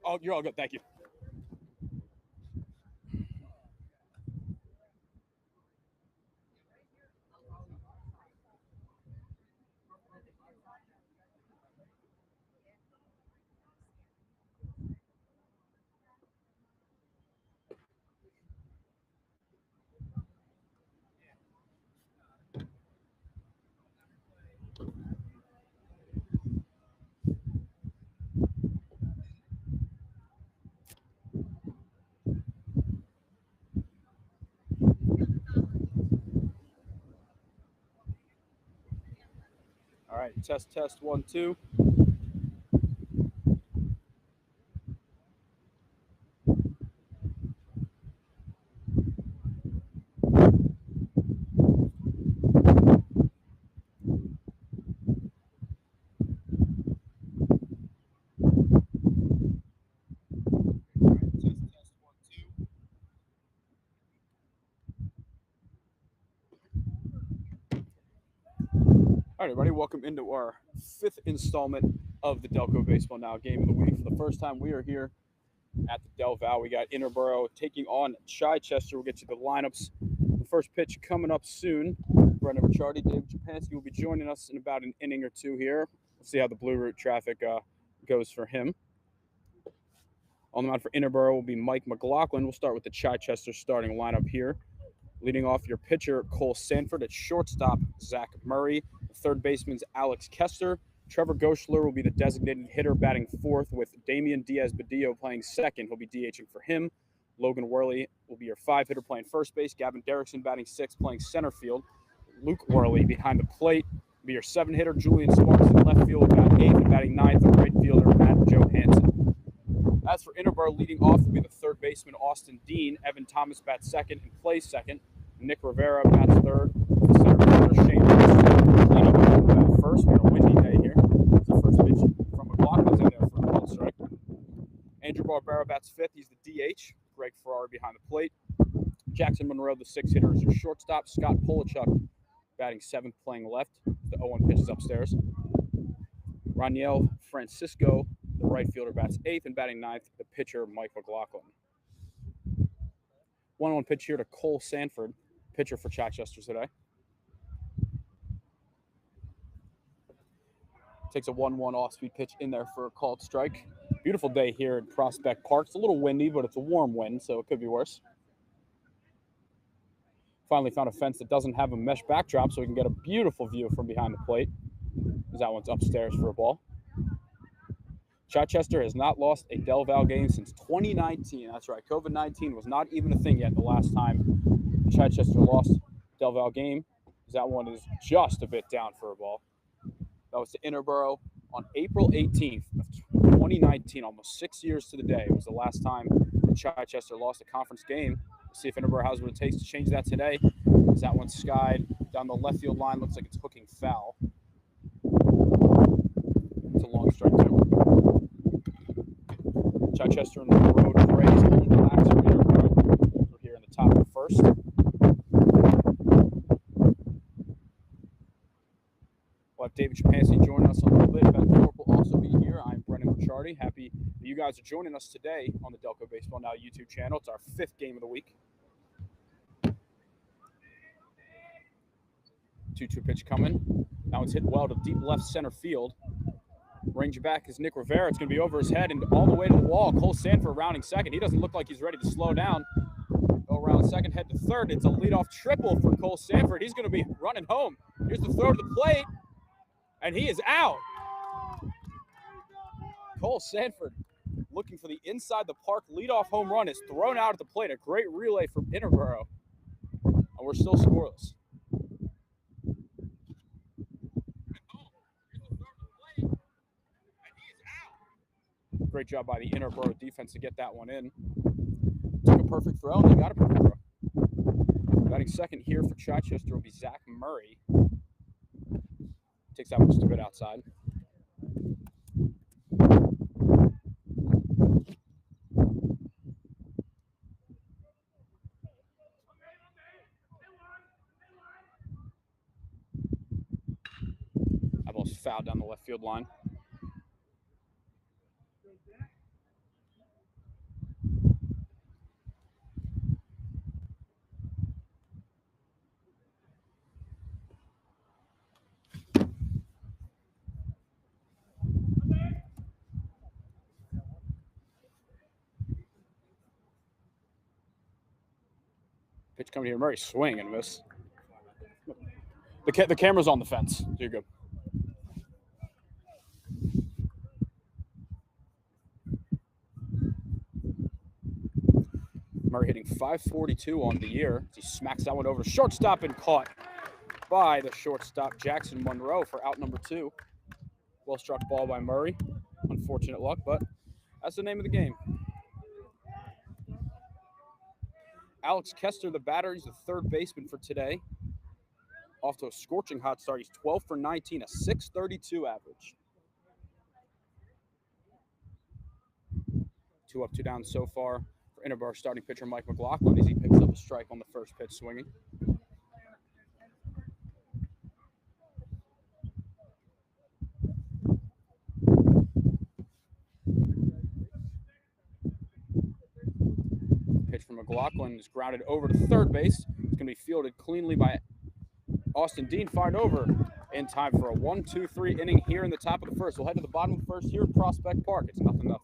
Oh, you're all good. Thank you. All right, test 1 2. All right, everybody, welcome into our 5th installment of the Delco Baseball Now Game of the Week. For the first time, we are here at the Del Val. We got Interboro taking on Chichester. We'll get you the lineups. The first pitch coming up soon. Brendan Ricciardi, David Japansky will be joining us in about an inning or two here. We'll see how the Blue Route traffic goes for him. On the mound for Interboro will be Mike McLaughlin. We'll start with the Chichester starting lineup here. Leading off your pitcher, Cole Sanford. At shortstop, Zach Murray. Third baseman's Alex Kester. Trevor Goschler will be the designated hitter, batting fourth, with Damian Diaz-Badillo playing second. He'll be DHing for him. Logan Worley will be your 5-hitter playing first base. Gavin Derrickson batting sixth, playing center field. Luke Worley behind the plate will be your 7-hitter. Julian Sparks in left field, batting eighth, and batting ninth, the right fielder, Matt Johansson. As for Interboro, leading off will be the third baseman, Austin Dean. Evan Thomas bats second and plays second. Nick Rivera bats third. Center fielder Shane Ross first. We had a windy day here. It's the first pitch from McLaughlin's in there for a called strike. Andrew Barbera bats fifth. He's the DH. Greg Ferrari behind the plate. Jackson Monroe, the 6-hitter, is your shortstop. Scott Polichuk batting seventh, playing left. The 0-1 pitch is upstairs. Raniel Francisco, the right fielder, bats eighth, and batting ninth, the pitcher, Mike McLaughlin. 1-1 pitch here to Cole Sanford, pitcher for Chichester today. Takes a 1-1 off-speed pitch in there for a called strike. Beautiful day here at Prospect Park. It's a little windy, but it's a warm wind, so it could be worse. Finally found a fence that doesn't have a mesh backdrop, so we can get a beautiful view from behind the plate. That one's upstairs for a ball. Chichester has not lost a Del Val game since 2019. That's right. COVID-19 was not even a thing yet the last time Chichester lost Del Val game. That one is just a bit down for a ball. That was to Interboro on April 18th of 2019, almost 6 years to the day. It was the last time Chichester lost a conference game. Let's see if Interboro has what it takes to change that today. As that one skied down the left field line. Looks like it's hooking foul. It's a long strike, too. Chichester and the road Grays home blacks for Interboro. We're here in the top of the first. We'll have David Japansky joining us in a little bit. Ben Thorpe will also be here. I'm Brendan Ricciardi. Happy that you guys are joining us today on the Delco Baseball Now YouTube channel. It's our 5th game of the week. 2-2 pitch coming. That one's hit well to deep left center field. Range back is Nick Rivera. It's going to be over his head and all the way to the wall. Cole Sanford rounding second. He doesn't look like he's ready to slow down. Go around second, head to third. It's a leadoff triple for Cole Sanford. He's going to be running home. Here's the throw to the plate, and he is out. Cole Sanford looking for the inside the park leadoff home run is thrown out at the plate. A great relay from Interboro, and we're still scoreless. Great job by the Interboro defense to get that one in. Took a perfect throw, and they got a perfect throw. Batting second here for Chichester will be Zach Murray. Takes that one just a bit outside. That ball's fouled down the left field line. Pitch coming here. Murray swing and miss. The camera's on the fence. So you're good. Murray hitting .542 on the year. He smacks that one over to shortstop and caught by the shortstop, Jackson Monroe, for out number 2. Well struck ball by Murray. Unfortunate luck, but that's the name of the game. Alex Kester, the batter, he's the third baseman for today. Off to a scorching hot start. He's 12 for 19, a .632 average. 2 up, 2 down so far for Interboro starting pitcher Mike McLaughlin as he picks up a strike on the first pitch swinging. Pitch from McLaughlin is grounded over to third base. It's going to be fielded cleanly by Austin Dean, fired over in time for a 1-2-3 inning here in the top of the first. We'll head to the bottom of the first here at Prospect Park. It's 0-0.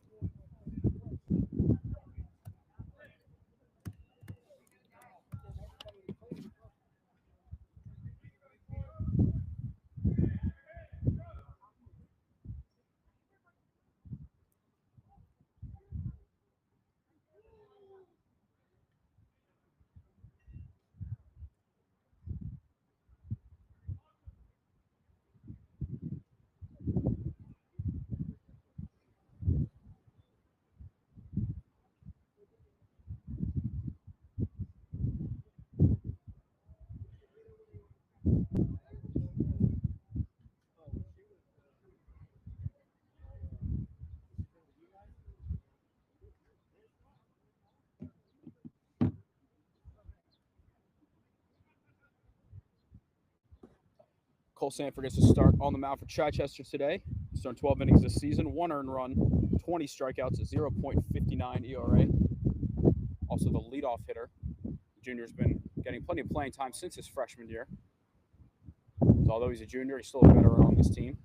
Cole Sanford gets to start on the mound for Chichester today. He's thrown 12 innings this season, 1 earned run, 20 strikeouts, a 0.59 ERA. Also the leadoff hitter. The junior's been getting plenty of playing time since his freshman year. So although he's a junior, he's still a veteran on this team.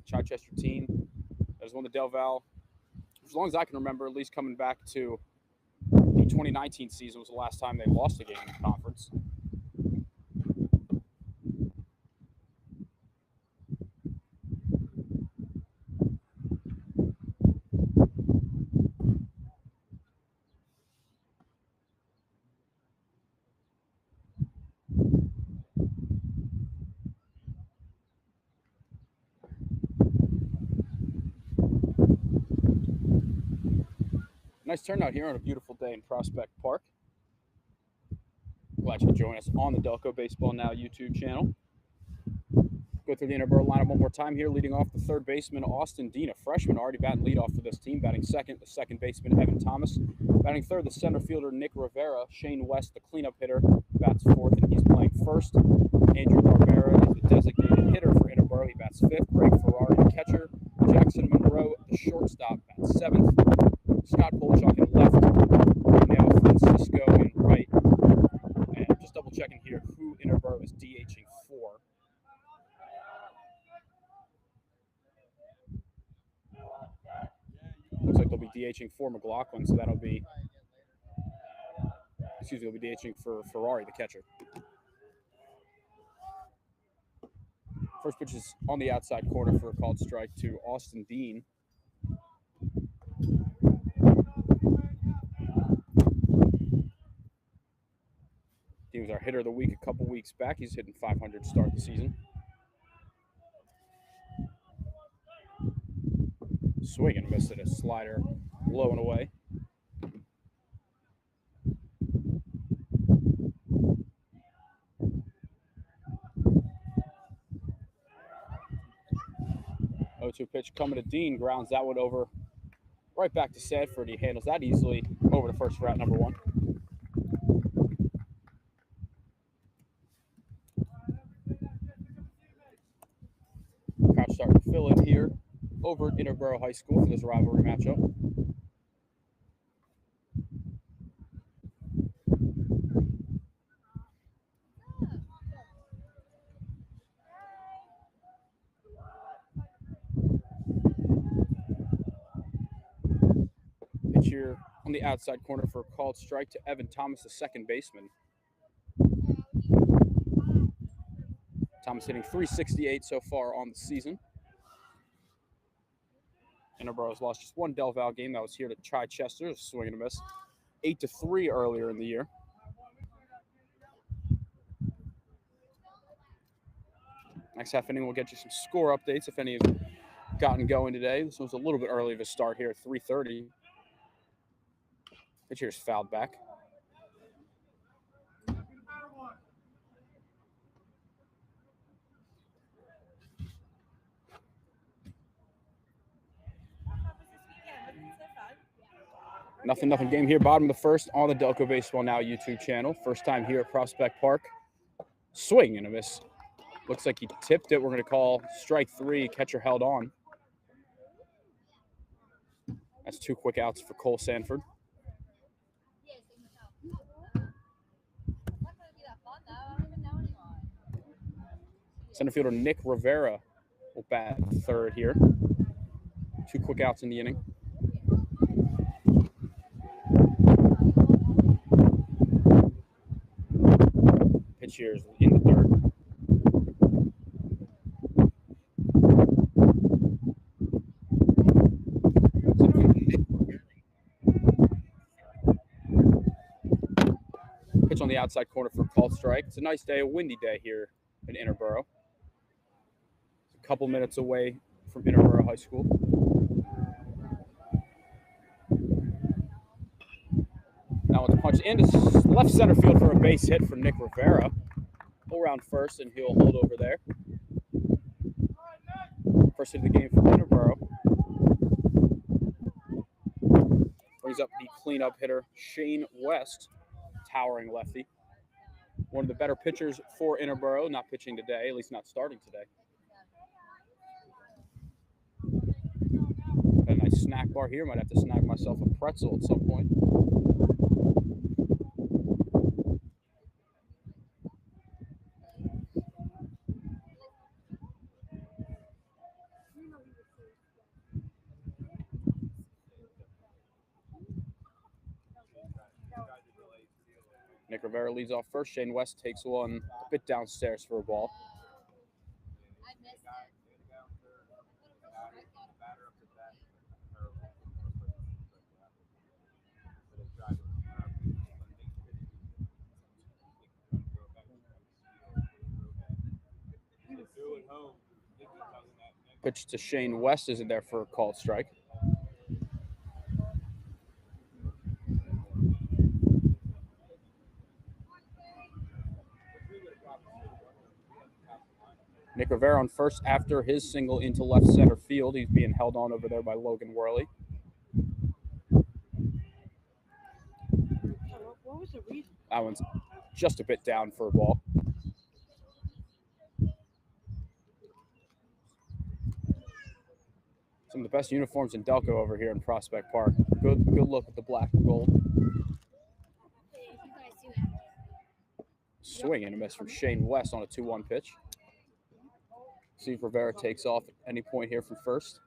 Chichester team that has won the Del Val, as long as I can remember, at least coming back to the 2019 season was the last time they lost a game in conference. Nice turnout here on a beautiful day in Prospect Park. Glad you could join us on the Delco Baseball Now YouTube channel. Go through the Interboro lineup one more time here. Leading off the third baseman, Austin Dean, a freshman, already batting leadoff for this team. Batting second, the second baseman, Evan Thomas. Batting third, the center fielder, Nick Rivera. Shane West, the cleanup hitter, bats fourth, and he's playing first. Andrew Barbera is the designated hitter for Interboro. He bats fifth. Greg Ferrari, the catcher. Jackson Monroe, the shortstop, bats seventh. Scott Polchuk in left. Now Francisco in right. And just double checking here who Interboro is DHing for. Looks like they'll be DHing for McLaughlin, so that'll be, they'll be DHing for Ferrari, the catcher. First pitch is on the outside corner for a called strike to Austin Dean. He was our hitter of the week a couple weeks back. He's hitting .500 to start the season. Swing and missed it. A slider low and away. Oh, 2 pitch coming to Dean. Grounds that one over right back to Sanford. He handles that easily over to first for out number 1. Crowd starting to fill in here over at Interboro High School for this rivalry matchup. Pitch here on the outside corner for a called strike to Evan Thomas, the second baseman. Thomas hitting .368 so far on the season. Interboro's lost just one Del Val game. That was here to Chichester, swing and a miss. 8-3 earlier in the year. Next half inning, we'll get you some score updates if any have gotten going today. This was a little bit early of a start here at 3:30. Pitcher's fouled back. Nothing game here. Bottom of the first on the Delco Baseball Now YouTube channel. First time here at Prospect Park. Swing and a miss. Looks like he tipped it. We're going to call strike 3. Catcher held on. That's 2 quick outs for Cole Sanford. Center fielder Nick Rivera will bat third here. 2 quick outs in the inning. Pitch here is in the third. Pitch on the outside corner for a called strike. It's a nice day, a windy day here in Interboro. It's a couple minutes away from Interboro High School. Now it's punched into left center field for a base hit for Nick Rivera. Pull around first, and he'll hold over there. First hit of the game for Interboro. Brings up the cleanup hitter, Shane West, towering lefty. One of the better pitchers for Interboro, not pitching today, at least not starting today. Got a nice snack bar here. Might have to snag myself a pretzel at some point. Nick Rivera leads off first. Shane West takes one a bit downstairs for a ball. Pitch to Shane West isn't there for a called strike. Nick Rivera on first after his single into left center field. He's being held on over there by Logan Worley. What was the reason? That one's just a bit down for a ball. Some of the best uniforms in Delco over here in Prospect Park. Good look at the black and gold. Swing and a miss from Shane West on a 2-1 pitch. See if Rivera takes off at any point here from first.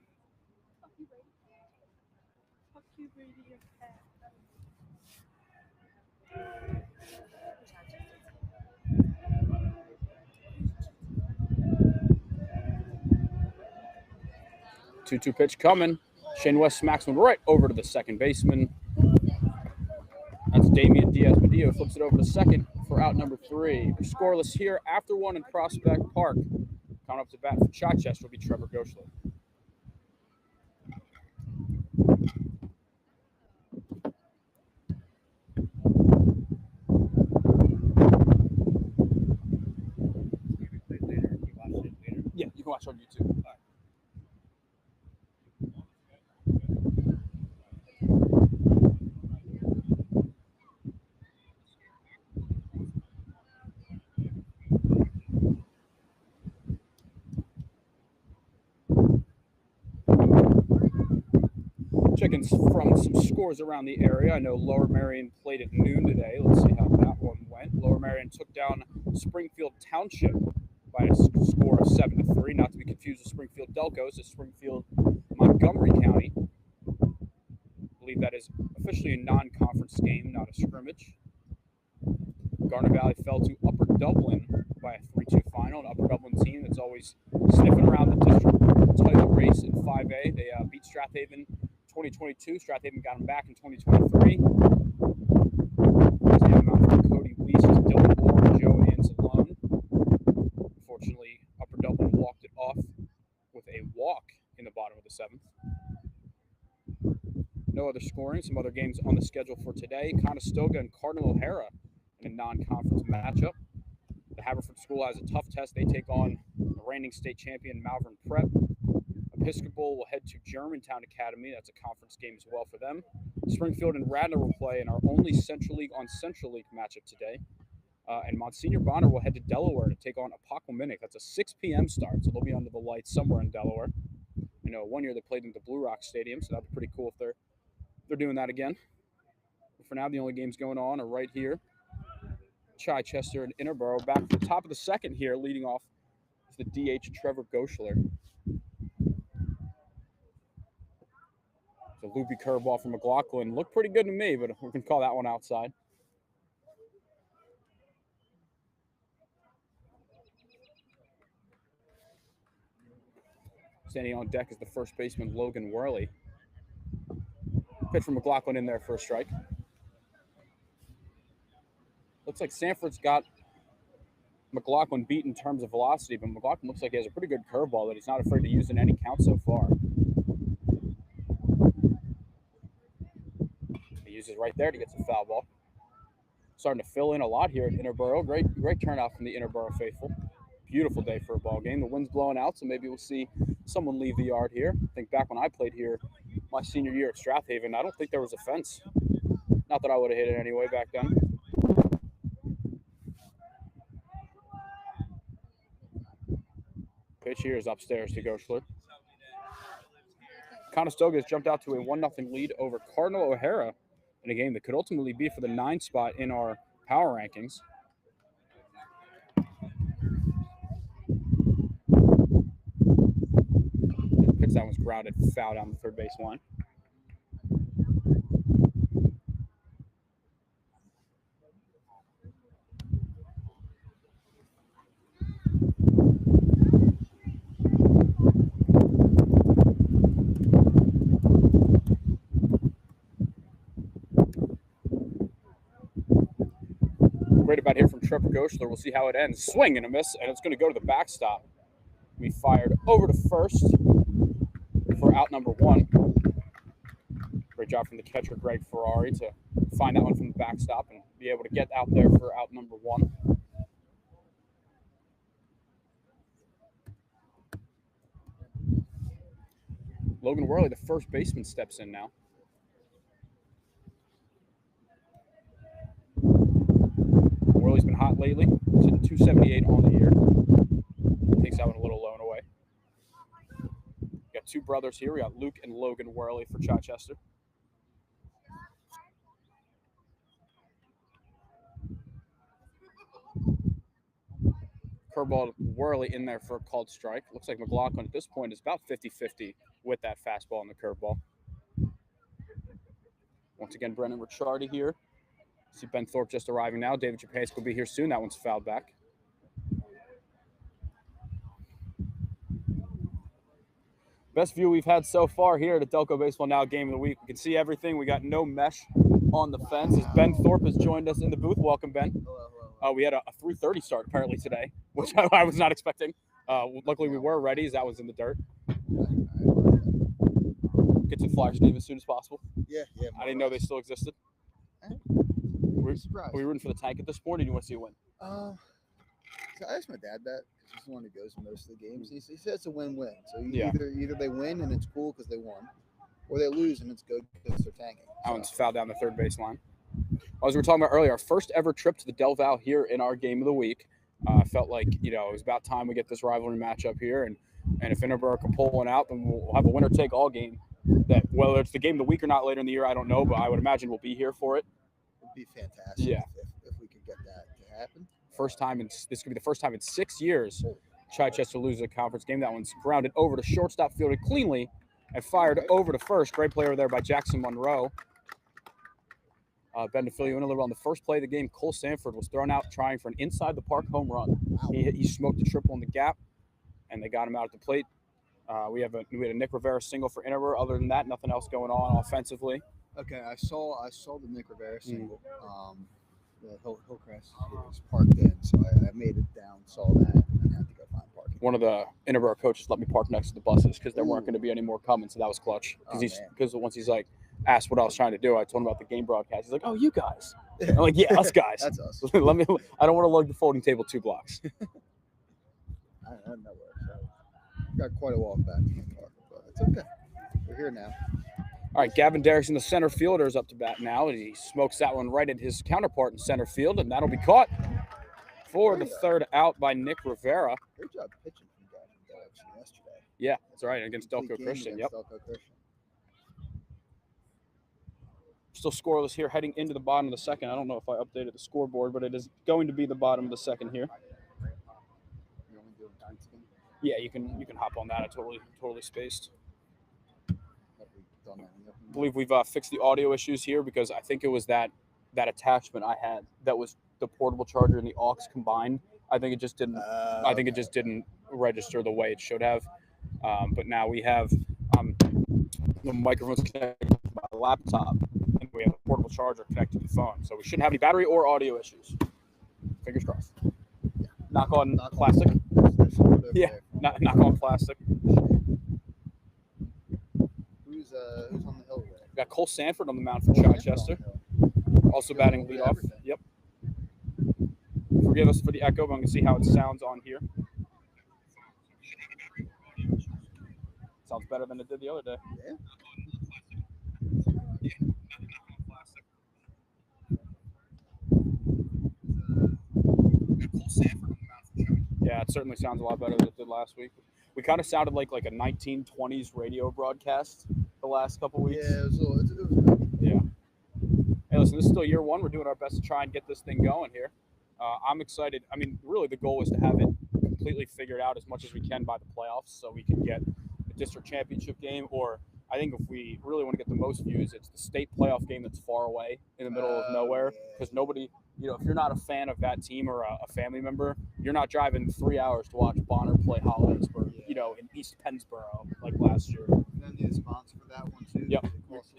Two-two pitch coming. Shane West smacks one right over to the second baseman. That's Damian Diaz-Medina, flips it over to second for out number 3. They're scoreless here after one in Prospect Park. Coming up to bat for Chichester will be Trevor Goschler. Yeah, you can watch on YouTube. Checking from some scores around the area. I know Lower Merion played at noon today. Let's see how that one went. Lower Merion took down Springfield Township by a score of 7-3. Not to be confused with Springfield Delco. It's Springfield, Montgomery County. I believe that is officially a non-conference game, not a scrimmage. Garner Valley fell to Upper Dublin by a 3-2 final. And Upper Dublin team that's always sniffing around the district title race in 5A. They beat Strathaven 2022. Strathaven got them back in 2023. They have them out for Cody Weiss, Dylan Orr, Joe Anzalone. Unfortunately, Upper Dublin walked it off with a walk in the bottom of the 7th. No other scoring. Some other games on the schedule for today. Conestoga and Cardinal O'Hara in a non-conference matchup. The Haverford School has a tough test. They take on the reigning state champion Malvern Prep. Episcopal will head to Germantown Academy. That's a conference game as well for them. Springfield and Radnor will play in our only Central League on Central League matchup today. And Monsignor Bonner will head to Delaware to take on Appoquinimink. That's a 6 p.m. start, so they'll be under the lights somewhere in Delaware. You know, one year they played in the Blue Rock Stadium, so that'd be pretty cool if they're doing that again. But for now, the only games going on are right here. Chichester and Interboro back to the top of the 2nd here, leading off is the DH Trevor Goschler. It's a loopy curveball from McLaughlin. Looked pretty good to me, but we're going to call that one outside. Standing on deck is the first baseman, Logan Worley. Pitch from McLaughlin in there for a strike. Looks like Sanford's got McLaughlin beat in terms of velocity, but McLaughlin looks like he has a pretty good curveball that he's not afraid to use in any count so far. He uses right there to get some foul ball. Starting to fill in a lot here at Interboro. Great turnout from the Interboro faithful. Beautiful day for a ball game. The wind's blowing out, so maybe we'll see someone leave the yard here. I think back when I played here my senior year at Strathaven, I don't think there was a fence. Not that I would have hit it anyway back then. Pitch here is upstairs to Goschler. Conestoga has jumped out to a 1-0 lead over Cardinal O'Hara in a game that could ultimately be for the 9th spot in our power rankings. Pitch that one's grounded, foul down the third base line. Right about here from Trevor Goschler. We'll see how it ends. Swing and a miss, and it's going to go to the backstop. Be fired over to first for out number 1. Great job from the catcher, Greg Ferrari, to find that one from the backstop and be able to get out there for out number 1. Logan Worley, the first baseman, steps in now. Worley's been hot lately. He's hitting 278 on the year. Takes that one a little low and away. Got 2 brothers here. We got Luke and Logan Worley for Chichester. Curveball Worley in there for a called strike. Looks like McLaughlin at this point is about 50-50 with that fastball and the curveball. Once again, Brennan Ricciardi here. See Ben Thorpe just arriving now. David Japace will be here soon. That one's fouled back. Best view we've had so far here at Delco Baseball Now Game of the Week. We can see everything. We got no mesh on the fence. As Ben Thorpe has joined us in the booth. Welcome, Ben. Hello. We had a 3:30 start apparently today, which I was not expecting. Luckily, we were ready as that was in the dirt. Get to Flyer Steve as soon as possible. Yeah. I didn't know they still existed. Were we rooting for the tank at this point, or do you want to see a win? So I asked my dad that because he's the one who goes to most of the games. He said it's a win-win. So either they win and it's cool because they won, or they lose and it's good because they're tanking. That one's fouled down the third base line. As we were talking about earlier, our first ever trip to the Del Val here in our game of the week. I felt like, it was about time we get this rivalry matchup here. And if Interboro can pull one out, then we'll have a winner-take-all game. That whether it's the game of the week or not later in the year, I don't know, but I would imagine we'll be here for it. It would be fantastic if we could get that to happen. This could be the first time in 6 years Chichester loses a conference game. That one's grounded over to shortstop, fielded cleanly, and fired over to first. Great play over there by Jackson Monroe. Ben, to fill you in a little on the first play of the game, Cole Sanford was thrown out trying for an inside the park home run. Wow. He smoked the triple in the gap, and they got him out at the plate. We had a Nick Rivera single for Interboro. Other than that, nothing else going on offensively. Okay, I saw the Nick Rivera single. The Hillcrest is parked in, so I made it down, saw that, and then had to go find parking. One of the Interboro coaches let me park next to the buses because there weren't going to be any more coming, so that was clutch. Because once he's like asked what I was trying to do, I told him about the game broadcast. He's like, "Oh, you guys." I'm like, "Yeah, us guys." That's us. I don't want to lug the folding table 2 blocks. I don't know where. So got quite a walk back to my car, but it's okay. We're here now. All right, Gavin Derrickson, the center fielder, is up to bat now, and he smokes that one right at his counterpart in center field, and that'll be caught for the third out by Nick Rivera. Great job pitching from Gavin Derrickson yesterday. Yeah, that's right, against Delco Christian. Yep. Delco Christian. Still scoreless here, heading into the bottom of the second. I don't know if I updated the scoreboard, but it is going to be the bottom of the second here. You only doing ninth again? Yeah, you can hop on that. I totally spaced. I believe we've fixed the audio issues here because I think it was that attachment I had that was the portable charger and the aux combined. I think it just didn't. I think it just didn't register the way it should have. But now we have the microphones connected to my laptop, and we have a portable charger connected to the phone, so we shouldn't have any battery or audio issues. Fingers crossed. Yeah. Knock on plastic. Yeah, knock on plastic. Who's on the hill there? We got Cole Sanford on the mound for Chichester. Also batting leadoff. Yep. Forgive us for the echo, but I'm going to see how it sounds on here. Sounds better than it did the other day. Yeah. Yeah, it certainly sounds a lot better than it did last week. We kind of sounded like a 1920s radio broadcast the last couple weeks. Yeah, it was good. Yeah. Hey, listen, this is still year one. We're doing our best to try and get this thing going here. I'm excited. I mean, really the goal is to have it completely figured out as much as we can by the playoffs so we can get the district championship game, or I think if we really want to get the most views, it's the state playoff game that's far away in the middle of nowhere, because nobody, if you're not a fan of that team or a family member, you're not driving 3 hours to watch Bonner play Hollidaysburg, in East Pennsboro like last year. And then need a sponsor for that one too. Yep,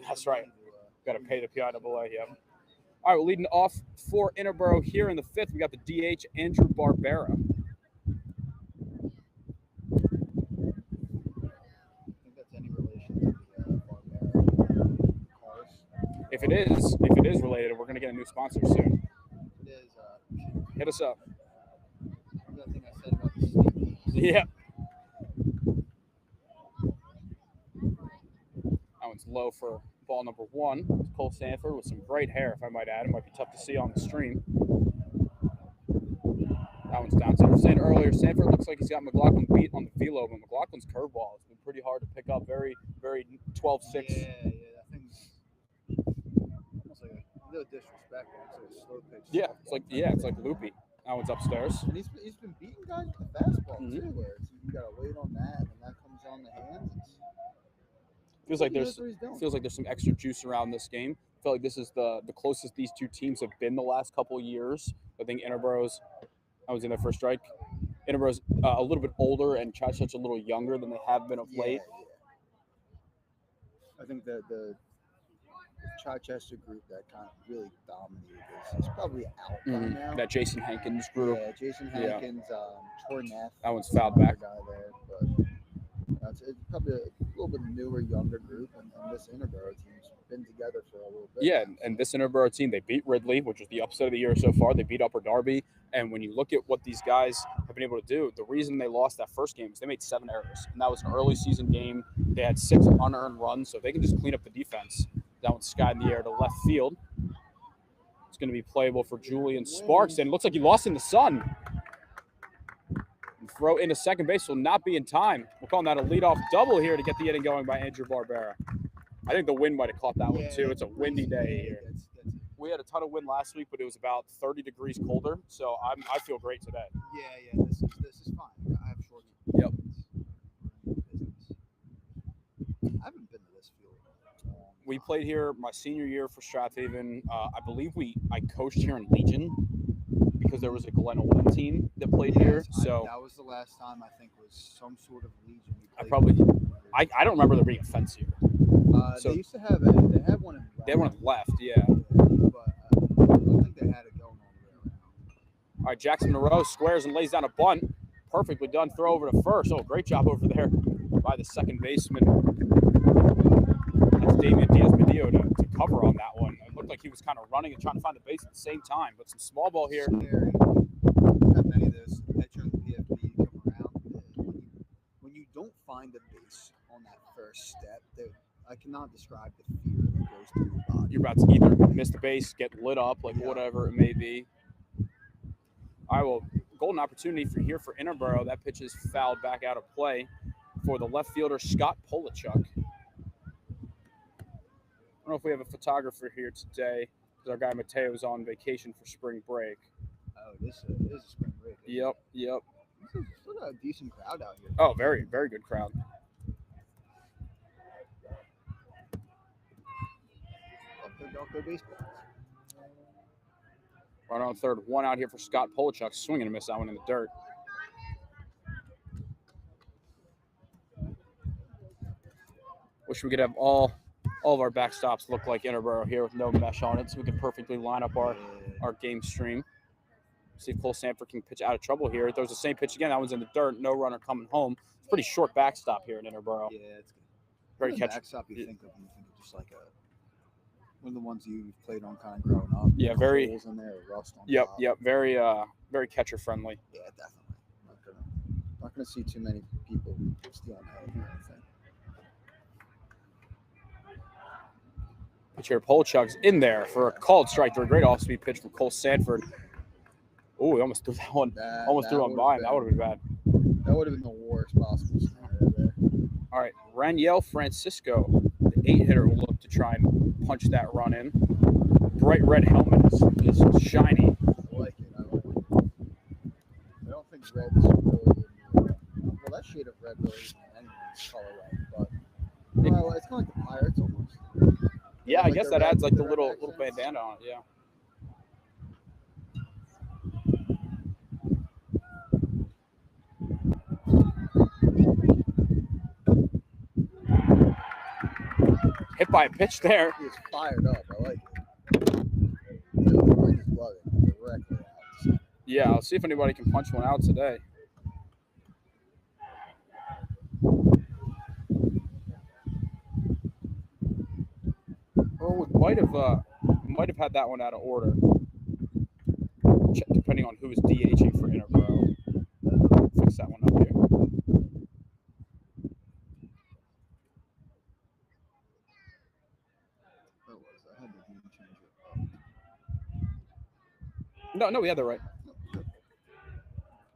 that's right. Got to pay the PIAA, yep. All right, we're leading off for Interboro here in the fifth. We got the DH, Andrew Barbera. If it is related, we're going to get a new sponsor soon. It is. Hit us up. That thing I said about the sneaky. Yeah. That one's low for ball number 1. It's Cole Sanford with some great hair, if I might add. It might be tough to see on the stream. That one's down. So I was saying earlier, Sanford looks like he's got McLaughlin beat on the velo, but McLaughlin's curveball has been pretty hard to pick up. Very, very 12-6. Yeah, that thing's almost like no disrespect. It's like a slow pitch. Yeah, it's like loopy. That one's upstairs. And he's been beating guys with the fastball too, where you got to wait on that, and that comes on the hands. Feels like there's some extra juice around this game. I feel like this is the closest these two teams have been the last couple of years. I think Interboro's, I was in their first strike. Interboro's a little bit older and Chichester's a little younger than they have been of late. I think the Chichester group that kind of really dominated is probably out by now. That Jason Hankins group. Yeah, Jason Hankins, Troy Neff. That one's fouled back. Guy there, but it's probably a little bit newer, younger group, and this Interboro team's been together for a little bit. Yeah, and this Interboro team, they beat Ridley, which was the upset of the year so far. They beat Upper Darby, and when you look at what these guys have been able to do, the reason they lost that first game is they made 7 errors, and that was an early season game. They had 6 unearned runs, so if they can just clean up the defense. That one's skied in the air to left field. It's going to be playable for Julian Sparks, and it looks like he lost in the sun. Throw into second base will not be in time. We're calling that a leadoff double here to get the inning going by Andrew Barbera. I think the wind might have caught that one too. It's a windy day here. We had a ton of wind last week, but it was about 30 degrees colder, so I feel great today. Yeah. This is fine. I have short. Yep. I haven't been to this field. We played here my senior year for Strathaven. I believe I coached here in Legion because there was a Glen Olin team that played here. So that was the last time I think was some sort of Legion. I don't remember there being a fence here. They used to have it. They had one in left. They had one left, yeah. But I don't think they had it going all the way around. All right, Jackson Monroe squares and lays down a bunt. Perfectly done. Throw over to first. Oh, great job over there by the second baseman. That's Damian Diaz-Medeo to cover on that one. It looked like he was kind of running and trying to find the base at the same time, but some small ball here. Scary. Have many of those pitchers in the PFP come around. When you don't find the base on that first step, I cannot describe the fear that goes through your body. You're about to either miss the base, get lit up, whatever it may be. All right, well, golden opportunity for Interboro. That pitch is fouled back out of play for the left fielder, Scott Polachuk. I don't know if we have a photographer here today because our guy Mateo is on vacation for spring break. Oh, this is spring break. Yep. This is still got a decent crowd out here. Oh, very, very good crowd. Delco baseball. Right on third, one out here for Scott Polachuk. Swinging and miss that one in the dirt. Wish we could have all of our backstops look like Interboro here with no mesh on it, so we can perfectly line up our game stream. See if Cole Sanford can pitch out of trouble here. It throws the same pitch again. That one's in the dirt. No runner coming home. It's a pretty short backstop here in Interboro. Yeah, it's good. Very catchy. Backstop you think of just like one of the ones you've played on kind of growing up. Yeah, very. Holes in there, rust on Yep. top. Very, very catcher friendly. Yeah, definitely. Not gonna see too many people stealing that or anything. Pitch here, Polachuk's in there for a called strike to a great off-speed pitch from Cole Sanford. Oh, he almost threw that one. Almost threw one by him. That would have been bad. That would have been the worst possible scenario there. All right, Raniel Francisco, the 8-hitter, will look to try and punch that run in. Bright red helmet is shiny. I like it. I don't think red is really well, that shade of red really isn't anyone's colorway, but it's kind of like the Pirates almost. Yeah, I guess that adds like the little bandana on it. Yeah. Hit by a pitch there. He was fired up. I like it. I just love it. Directly out. Yeah, I'll see if anybody can punch one out today. Or we might have had that one out of order, depending on who was DHing for Interboro. Fix that one up here. No, we had that right. Are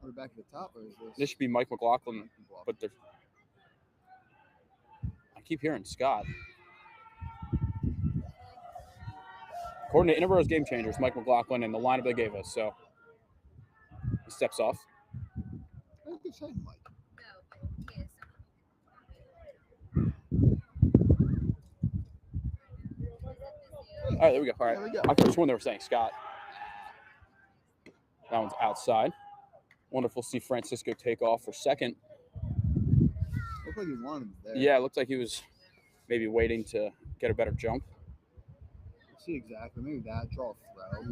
we back at the top, or is this? This should be Mike McLaughlin, but I keep hearing Scott. According to Interboro's game changers, Mike McLaughlin and the lineup they gave us, so he steps off. That's a good sign, Mike. All right, there we go. All right, I could have sworn they were saying Scott. That one's outside. Wonderful to see Francisco take off for second. Looked like he wanted him there. Yeah, it looked like he was maybe waiting to get a better jump. See exactly. Maybe that draw throw.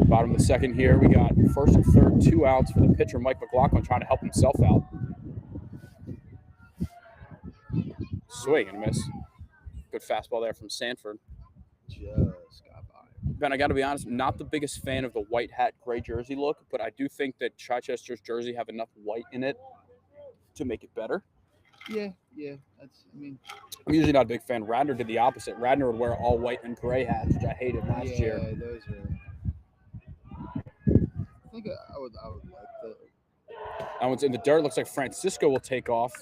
Bottom of the second here, we got first and third, 2 outs for the pitcher, Mike McLaughlin, trying to help himself out. Swing and miss. Good fastball there from Sanford. Just got by. Ben, I got to be honest, not the biggest fan of the white hat, gray jersey look, but I do think that Chichester's jersey have enough white in it to make it better. Yeah. I'm usually not a big fan. Radner did the opposite. Radner would wear all white and gray hats, which I hated last year. Yeah, those are. I think I would like the. That one's in the dirt. Looks like Francisco will take off.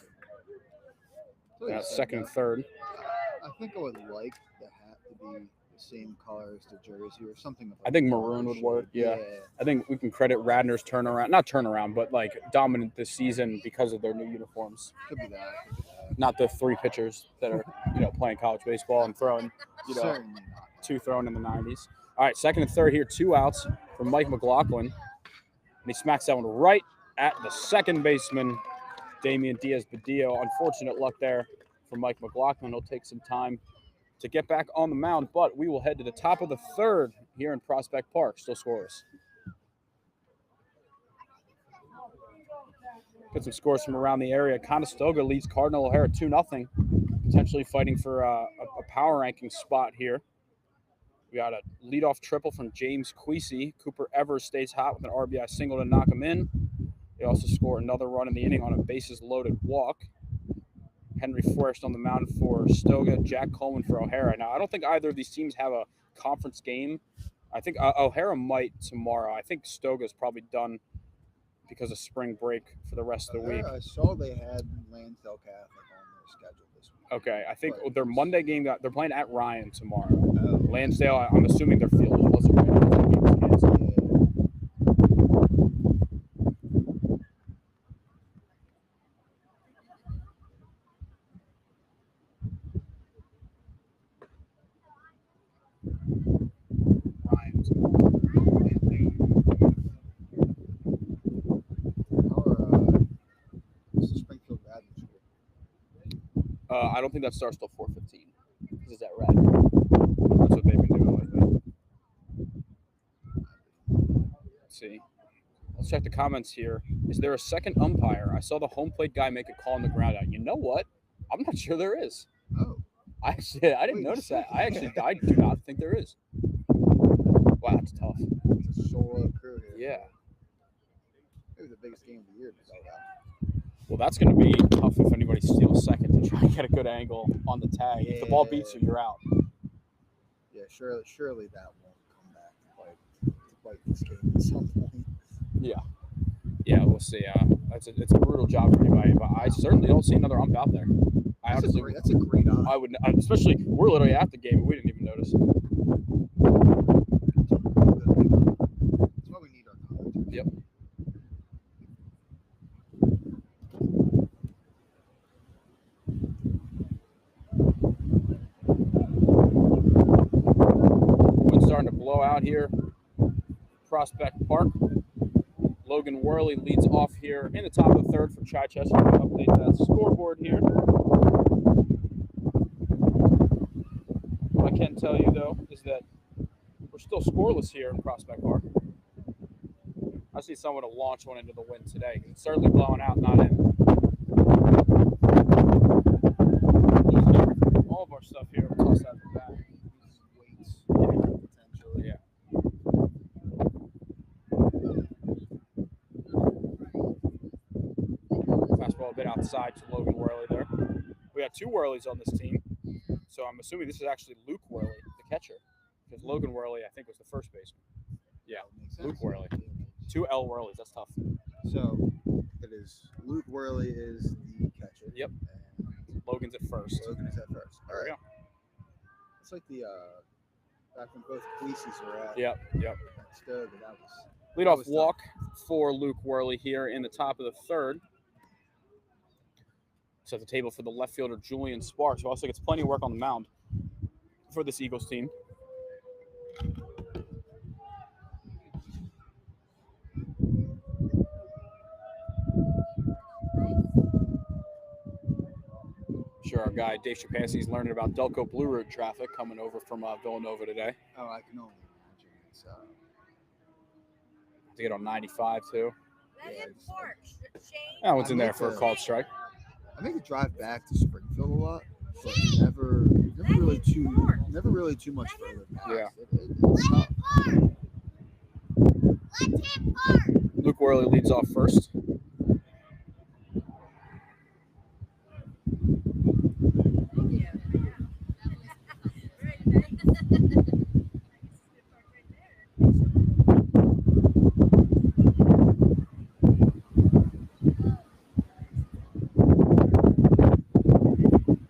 Second and third. I think I would like the hat to be the same color as the jersey or something. I think maroon would work. Yeah. I think we can credit Radner's turnaround, not turnaround, but like dominant this season because of their new uniforms. Could be that. Not the 3 pitchers that are, playing college baseball and throwing, Certainly not. 2 thrown in the 90s. All right, second and third here, 2 outs from Mike McLaughlin. And he smacks that one right at the second baseman, Damian Diaz-Badillo. Unfortunate luck there for Mike McLaughlin. He'll take some time to get back on the mound, but we will head to the top of the third here in Prospect Park. Still scoreless. Get some scores from around the area. Conestoga leads Cardinal O'Hara 2-0, potentially fighting for a power ranking spot here. We got a leadoff triple from James Queasy. Cooper Evers stays hot with an RBI single to knock him in. They also score another run in the inning on a bases-loaded walk. Henry Forrest on the mound for Stoga, Jack Coleman for O'Hara. Now, I don't think either of these teams have a conference game. I think O'Hara might tomorrow. I think Stoga's probably done because of spring break for the rest of the week. I saw they had Lansdale Catholic on their schedule this week. Okay, I think their Monday game, they're playing at Ryan tomorrow. Lansdale, I'm assuming their field wasn't right. I don't think that starts till 4:15. This is at Red. That's what they've been doing lately. Let's see. Let's check the comments here. Is there a second umpire? I saw the home plate guy make a call on the ground out. You know what? I'm not sure there is. Oh. I didn't notice that. I do not think there is. Wow, that's tough. It's a solo crew here. Yeah. Maybe the biggest game of the year. Well, that's going to be tough if anybody steals second to try and get a good angle on the tag. Yeah. If the ball beats you, you're out. Yeah, surely that won't come back to bite this game at some point. Yeah, we'll see. It's a brutal job for anybody, but I certainly don't see another ump out there. That's a great eye. I would, especially we're literally at the game, but we didn't even notice. That's why we need our commentators. Yep. Wind's starting to blow out here. Prospect Park. Logan Worley leads off here in the top of the third for Chichester. We'll update that scoreboard here. What I can tell you, though, is that we're still scoreless here in Prospect Park. I see someone to launch one into the wind today. It's certainly blowing out, not in. All of our stuff here, we'll toss that in the back. Weights, potentially. Yeah. Fastball a bit outside to Logan Worley there. We got 2 Worleys on this team, so I'm assuming this is actually Luke Worley, the catcher, because Logan Worley, I think, was the first baseman. Yeah, Luke Worley. 2 L Worleys, that's tough. So it is Luke Worley is the catcher. Yep. And Logan's at first. Logan is at first. All right. Yeah. It's like the back when both Queasy's were at. Yep. Stoga, that was leadoff walk for Luke Worley here in the top of the third. Set the table for the left fielder, Julian Sparks, who also gets plenty of work on the mound for this Eagles team. Sure, our guy Dave Shapanski's learning about Delco Blue Route traffic coming over from Villanova today. Oh, I can only imagine. It's to get on 95 too. Yeah, what's in there for a called strike? I make a drive back to Springfield a lot, but never really too much further past. Yeah. It's tough. Luke Worley leads off first.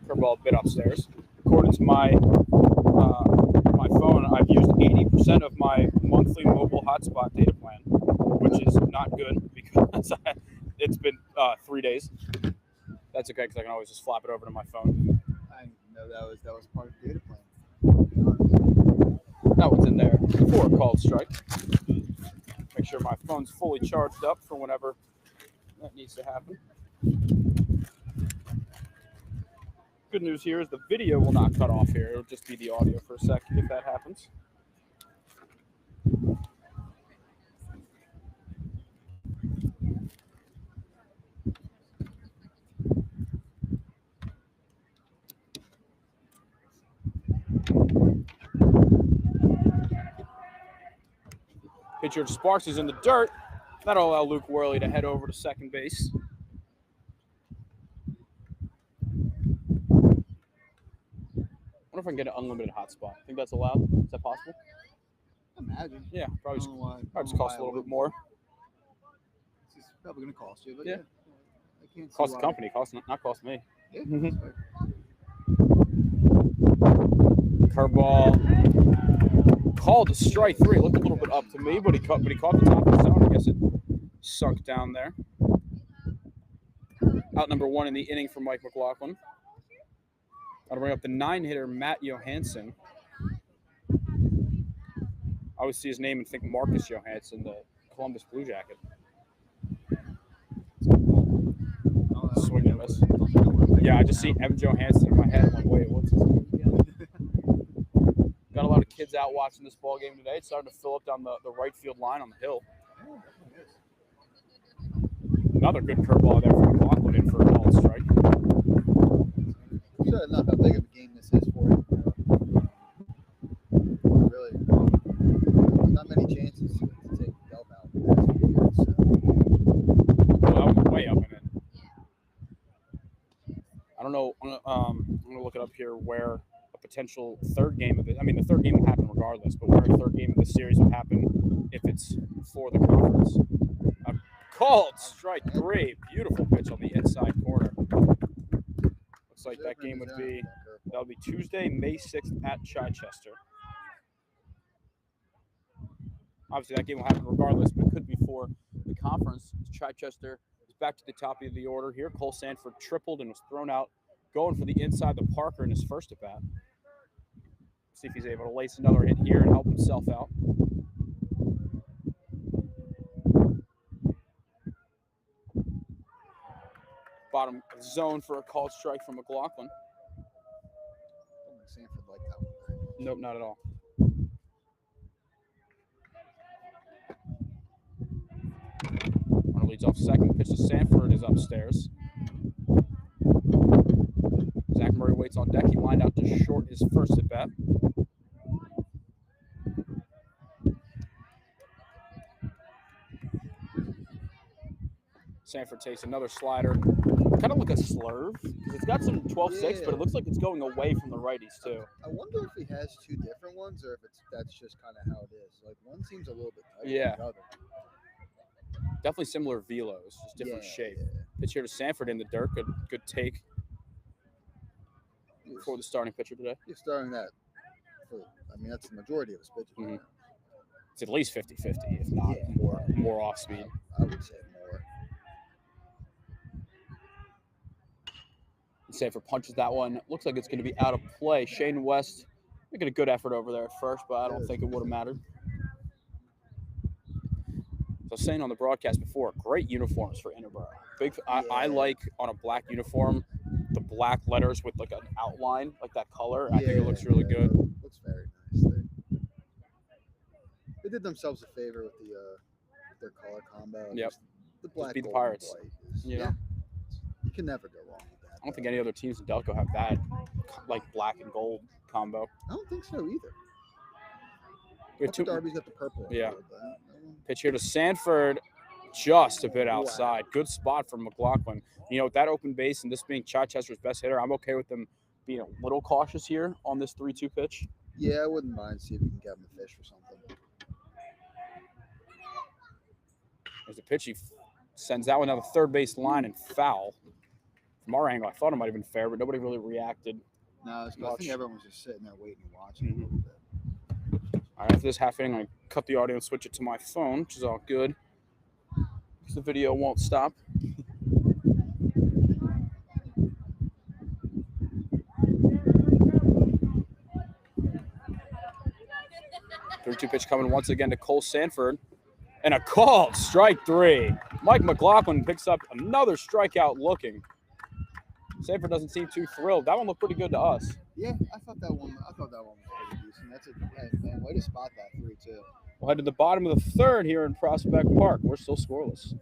Curveball a bit upstairs. According to my phone, I've used 80% of my monthly mobile hotspot data plan, which is not good because it's been 3 days. That's okay because I can always just flap it over to my phone. I didn't know that was part of the data plan. That one's in there for a called strike. Make sure my phone's fully charged up for whenever that needs to happen. Good news here is the video will not cut off here. It'll just be the audio for a sec if that happens. Pitcher to Sparks is in the dirt. That'll allow Luke Worley to head over to second base. I wonder if I can get an unlimited hotspot. Think that's allowed? Is that possible? Imagine. Yeah, probably just Probably cost a little bit more. It's probably going to cost you, but Yeah. I can't see Cost the why. company, not cost me. Yeah. Curveball. Called strike 3. Looked a little bit up to me, but he caught the top of the zone. I guess it sunk down there. Out number 1 in the inning for Mike McLaughlin. I'll bring up the 9-hitter, Matt Johansson. I always see his name and think Marcus Johansson, the Columbus Blue Jacket. Swing and miss. Yeah, I just see M. Johansson in my head. I'm like, wait, what's his name again? Got a lot of kids out watching this ball game today. It's starting to fill up down the right field line on the hill. Another good curveball there from McLaughlin in for a called strike. Sure enough how big of a game this is for him. Really, not many chances to take Delp out. So. Well, that was way up in it. I don't know. I'm gonna look it up here where a potential third game of it. I mean, the third game will happen regardless, but where a third game of the series will happen if it's for the conference. A called strike 3. Beautiful pitch on the inside corner. Looks like that game would be Tuesday, May 6th at Chichester. Obviously, that game will happen regardless, but it could be for the conference. Chichester is back to the top of the order here. Cole Sanford tripled and was thrown out, going for the inside the Parker in his first at bat. See if he's able to lace another hit here and help himself out. Bottom zone for a called strike from McLaughlin. I don't think Sanford liked that one very much. Nope, not at all. Runner leads off second. Pitch to Sanford is upstairs. Zach Murray waits on deck. He lined out to short his first at bat. Sanford takes another slider. Kind of like a slurve. It's got some 12-6, but it looks like it's going away from the righties, too. I wonder if he has two different ones or if that's just kind of how it is. Like, one seems a little bit tighter than the other. Definitely similar velos, just different shape. Pitch here to Sanford in the dirt. Good take for the starting pitcher today. He's starting that. That's the majority of his pitches. Mm-hmm. It's at least 50-50, if not more off speed. I would say more. Sanford punches that one. Looks like it's going to be out of play. Shane West making a good effort over there at first, but I don't think it would have mattered. So I was saying on the broadcast before, great uniforms for Interboro. I like on a black uniform the black letters with like an outline, like that color. I think it looks really good. It looks very nice. They did themselves a favor with their color combo. Yep. The black, just beat the Pirates. You can never go wrong with that. I don't think any other teams in Delco have that, like black and gold combo. I don't think so either. Derby's got the purple. Yeah. Pitch here to Sanford, just a bit outside. Wow. Good spot from McLaughlin. You know, with that open base and this being Chichester's best hitter, I'm okay with them being a little cautious here on this 3-2 pitch. Yeah, I wouldn't mind. See if we can get him a fish or something. There's the pitch. He sends that one down the third base line and foul. From our angle, I thought it might have been fair, but nobody really reacted. No, I think everyone was just sitting there waiting and watching a little bit. All right, after this half inning, I'm going to cut the audio and switch it to my phone, which is all good, because the video won't stop. 3-2 pitch coming once again to Cole Sanford. And a called strike 3. Mike McLaughlin picks up another strikeout looking. Sanford doesn't seem too thrilled. That one looked pretty good to us. Yeah, I thought that one was pretty decent. Man, way to spot that 3 too. We'll head to the bottom of the third here in Prospect Park. We're still scoreless.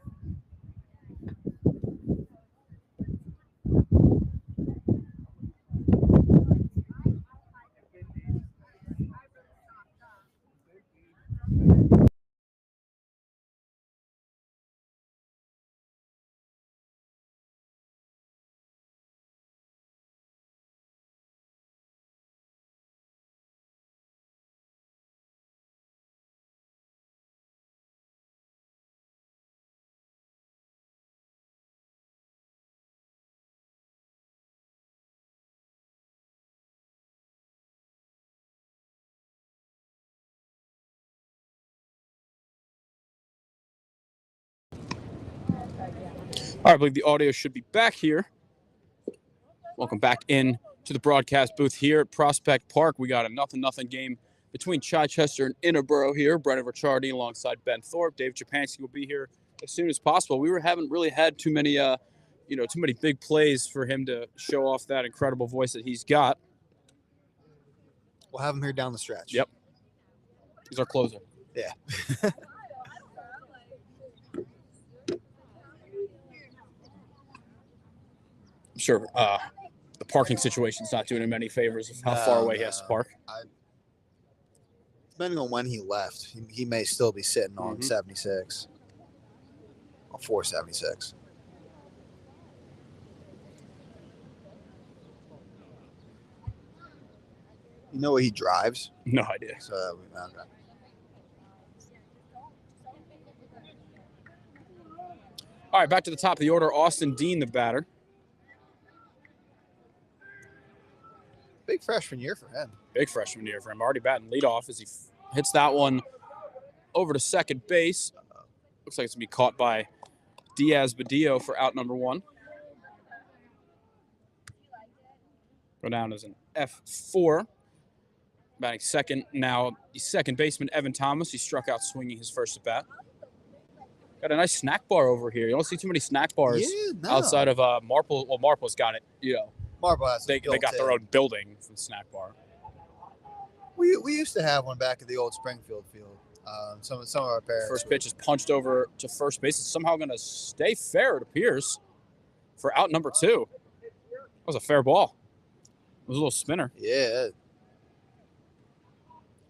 All right, I believe the audio should be back here. Welcome back in to the broadcast booth here at Prospect Park. We got a 0-0 game between Chichester and Interboro here. Brennan Ricciardi alongside Ben Thorpe. Dave Japansky will be here as soon as possible. Haven't really had too many big plays for him to show off that incredible voice that he's got. We'll have him here down the stretch. Yep. He's our closer. Yeah. I'm sure the parking situation's not doing him any favors of how far away he has to park. Depending on when he left, he may still be sitting on 76. On 476. You know what he drives? No idea. So okay. All right, back to the top of the order. Austin Dean, the batter. Big freshman year for him. Big freshman year for him. Already batting leadoff as he hits that one over to second base. Looks like it's going to be caught by Diaz-Badillo for out number 1. Go down as an F4. Batting second now, the second baseman, Evan Thomas. He struck out swinging his first at bat. Got a nice snack bar over here. You don't see too many snack bars outside of Marple. Well, Marple's got it, Marple has they got their own building for the snack bar. We used to have one back at the old Springfield field. Some of our parents. First pitch is punched over to first base. It's somehow going to stay fair, it appears, for out number 2. That was a fair ball. It was a little spinner. Yeah.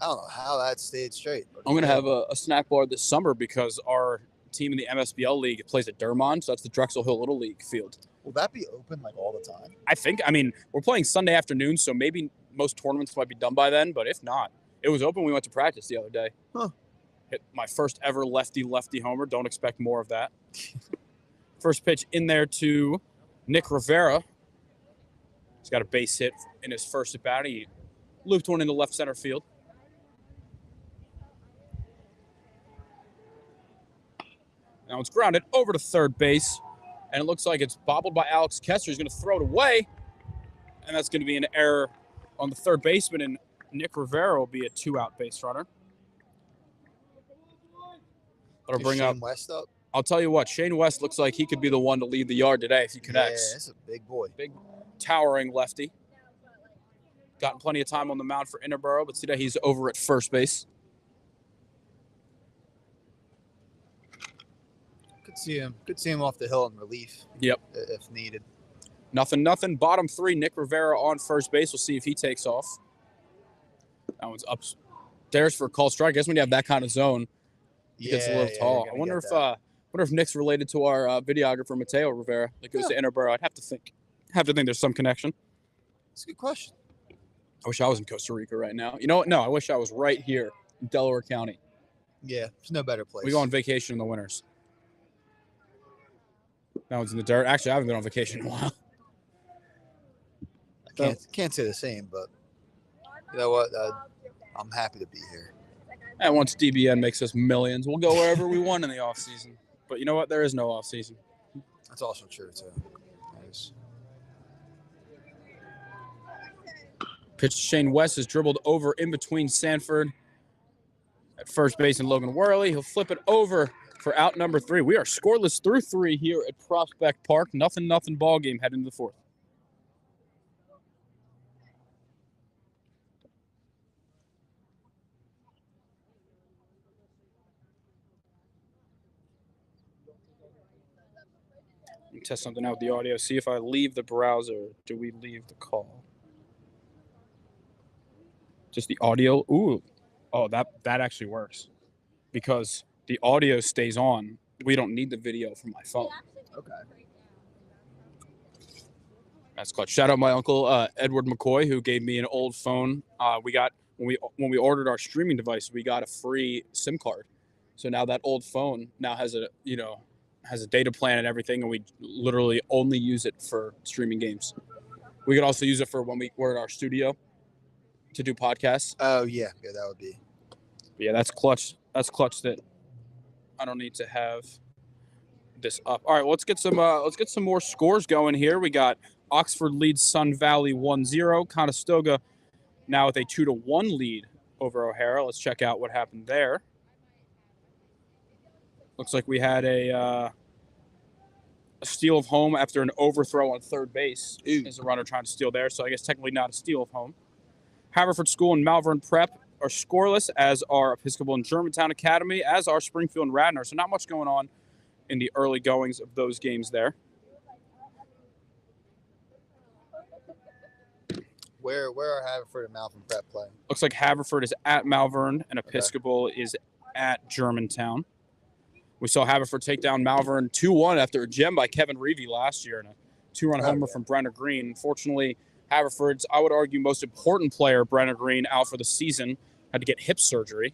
I don't know how that stayed straight. I'm going to have a snack bar this summer because our team in the MSBL League plays at Dermond, so that's the Drexel Hill Little League field. Will that be open all the time? I mean, we're playing Sunday afternoon, so maybe most tournaments might be done by then, but if not, it was open. We went to practice the other day. Huh. Hit my first ever lefty homer. Don't expect more of that. First pitch in there to Nick Rivera. He's got a base hit in his first at bat. He looped one into left center field. Now it's grounded over to third base, and it looks like it's bobbled by Alex Kester. He's going to throw it away, and that's going to be an error on the third baseman, and Nick Rivera will be a 2-out base runner. That'll bring Shane West up. I'll tell you what, Shane West looks like he could be the one to lead the yard today if he connects. Yeah, that's a big boy. Big, towering lefty. Gotten plenty of time on the mound for Interboro, but today he's over at first base. Could see him off the hill in relief. Yep. If needed. Nothing. Bottom 3, Nick Rivera on first base. We'll see if he takes off. That one's upstairs for a call strike. I guess when you have that kind of zone, it gets a little tall. I wonder if Nick's related to our videographer Mateo Rivera that goes to Interboro. I'd have to think there's some connection. That's a good question. I wish I was in Costa Rica right now. You know what? No, I wish I was right here in Delaware County. Yeah, there's no better place. We go on vacation in the winters. That one's in the dirt. Actually, I haven't been on vacation in a while. I can't say the same, but you know what? I'm happy to be here. And once DBN makes us millions, we'll go wherever we want in the off season. But you know what? There is no off season. That's also true too. Nice. Pitch to Shane West is dribbled over in between Sanford At first base in Logan Worley. He'll flip it over for out number 3. We are scoreless through 3 here at Prospect Park. Nothing ball game heading into the 4th. Test something out with the audio. See if I leave the browser. Do we leave the call? Just the audio? Ooh. Oh, that actually works. Because the audio stays on. We don't need the video from my phone. Okay. That's clutch. Shout out my uncle, Edward McCoy, who gave me an old phone. We got when we ordered our streaming device, we got a free SIM card. So now that old phone now has a data plan and everything, and we literally only use it for streaming games. We could also use it for when we're in our studio to do podcasts. Oh yeah, that would be. But yeah, that's clutch. That's clutch that I don't need to have this up. All right, well, let's get some more scores going here. We got Oxford leads Sun Valley 1-0. Conestoga now with a 2-1 lead over O'Hara. Let's check out what happened there. Looks like we had a steal of home after an overthrow on third base. As a runner trying to steal there, so I guess technically not a steal of home. Haverford School and Malvern Prep are scoreless, as are Episcopal and Germantown Academy, as are Springfield and Radnor. So not much going on in the early goings of those games there. Where are Haverford and Malvern Prep playing? Looks like Haverford is at Malvern and Episcopal is at Germantown. We saw Haverford take down Malvern 2-1 after a gem by Kevin Reevy last year and a 2-run homer from Brenner Green. Unfortunately, Haverford's, I would argue, most important player, Brenner Green, out for the season, had to get hip surgery.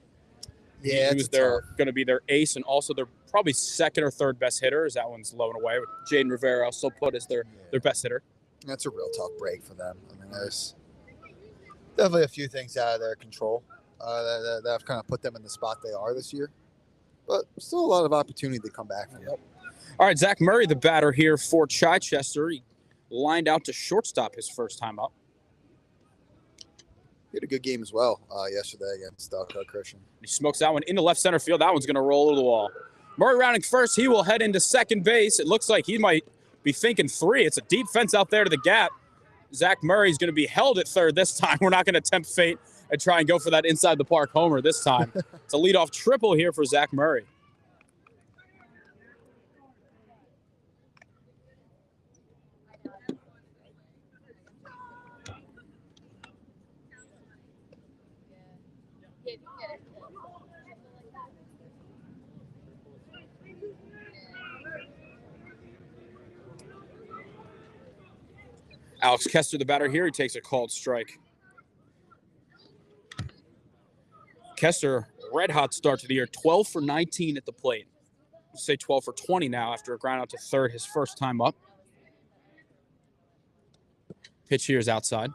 Yeah, he was going to be their ace and also their probably second or third best hitter, as that one's low and away. Jaden Rivera I'll still put as their best hitter. That's a real tough break for them. I mean, there's definitely a few things out of their control that have kind of put them in the spot they are this year. But still a lot of opportunity to come back from. All right, Zach Murray, the batter here for Chichester. He lined out to shortstop his first time up. He had a good game as well yesterday against Christian. He smokes that one into left center field. That one's going to roll over the wall. Murray rounding first. He will head into second base. It looks like he might be thinking 3. It's a deep fence out there to the gap. Zach Murray's going to be held at third this time. We're not going to tempt fate and try and go for that inside the park homer this time. It's a leadoff triple here for Zach Murray. Alex Kester, the batter here, he takes a called strike. Kester, red hot start to the year, 12 for 19 at the plate. Let's say 12 for 20 now after a ground out to third his first time up. Pitch here is outside.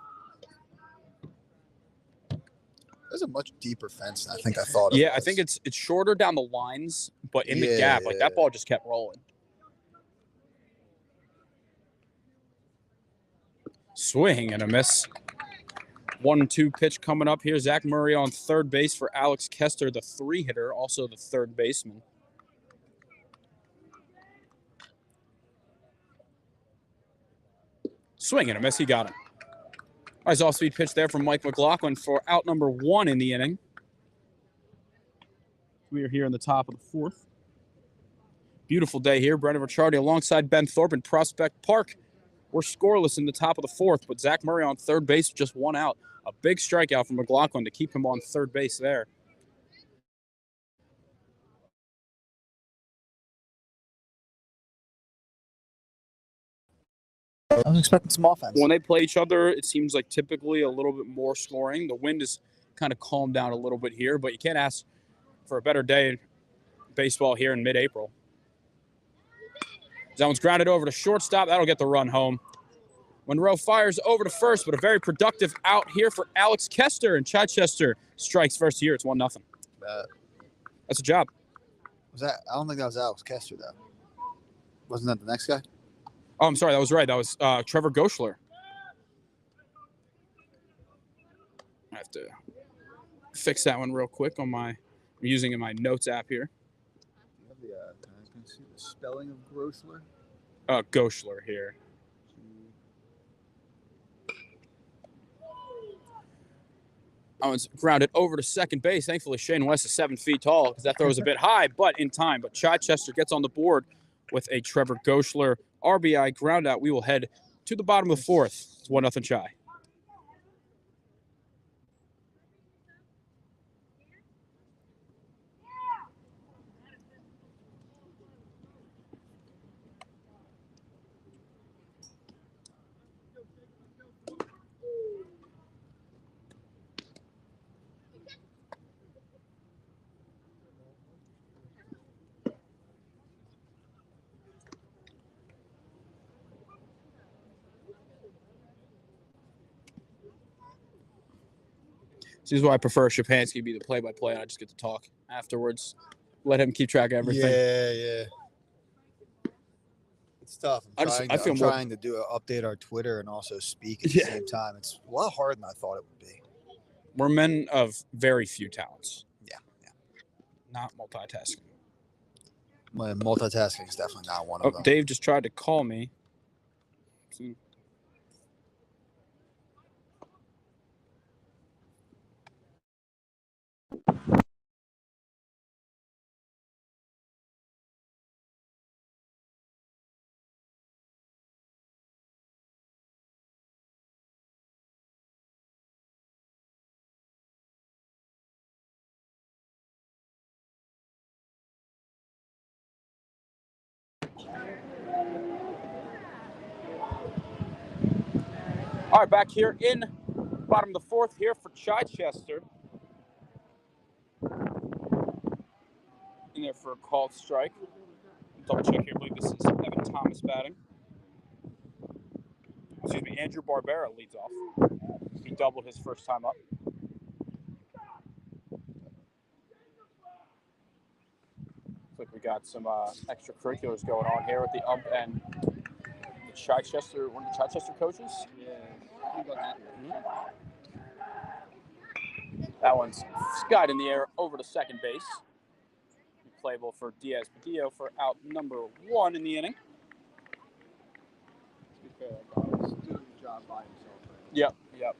There's a much deeper fence than I think I thought it was. I think it's shorter down the lines, but in the gap, like that ball just kept rolling. Swing and a miss. 1-2 pitch coming up here. Zach Murray on third base for Alex Kester, the 3-hitter, also the third baseman. Swing and a miss. He got it. Nice off-speed pitch there from Mike McLaughlin for out number 1 in the inning. We are here in the top of the 4th. Beautiful day here. Brendan Ricciardi alongside Ben Thorpe in Prospect Park. We're scoreless in the top of the 4th, but Zach Murray on third base, just 1 out. A big strikeout from McLaughlin to keep him on third base there. I was expecting some offense. When they play each other, it seems like typically a little bit more scoring. The wind is kind of calmed down a little bit here, but you can't ask for a better day in baseball here in mid-April. That one's grounded over to shortstop. That'll get the run home. Monroe fires over to first, but a very productive out here for Alex Kester, and Chichester strikes first here. It's 1-0. That's a job. Was that? I don't think that was Alex Kester, though. Wasn't that the next guy? Oh, I'm sorry. That was right. That was Trevor Goschler. I have to fix that one real quick on my. Let I'm using in my notes app here. You have the, can I see the spelling of Grossler? Goschler here. Oh, it's grounded over to second base. Thankfully, Shane West is 7 feet tall because that throw is a bit high, but in time. But Chichester gets on the board with a Trevor Goschler RBI ground out. We will head to the bottom of the fourth. It's 1-0 Chi. This is why I prefer Shapansky be the play-by-play, and I just get to talk afterwards. Let him keep track of everything. Yeah. It's tough. I'm trying to update our Twitter and also speak at the same time. It's a lot harder than I thought it would be. We're men of very few talents. Yeah. Not multitasking. Well, multitasking is definitely not one of them. Dave just tried to call me. All right, back here in bottom of the fourth here for Chichester. In there for a called strike. Double check here. I believe this is Evan Thomas batting. Excuse me, Andrew Barbera leads off. He doubled his first time up. Looks like we got some extracurriculars going on here with the ump and Chichester, one of the Chichester coaches. Yeah. That one's skied in the air over to second base. Playable for Diaz Padillo for out number 1 in the inning. To be fair, that guy was doing the job by himself. Yep.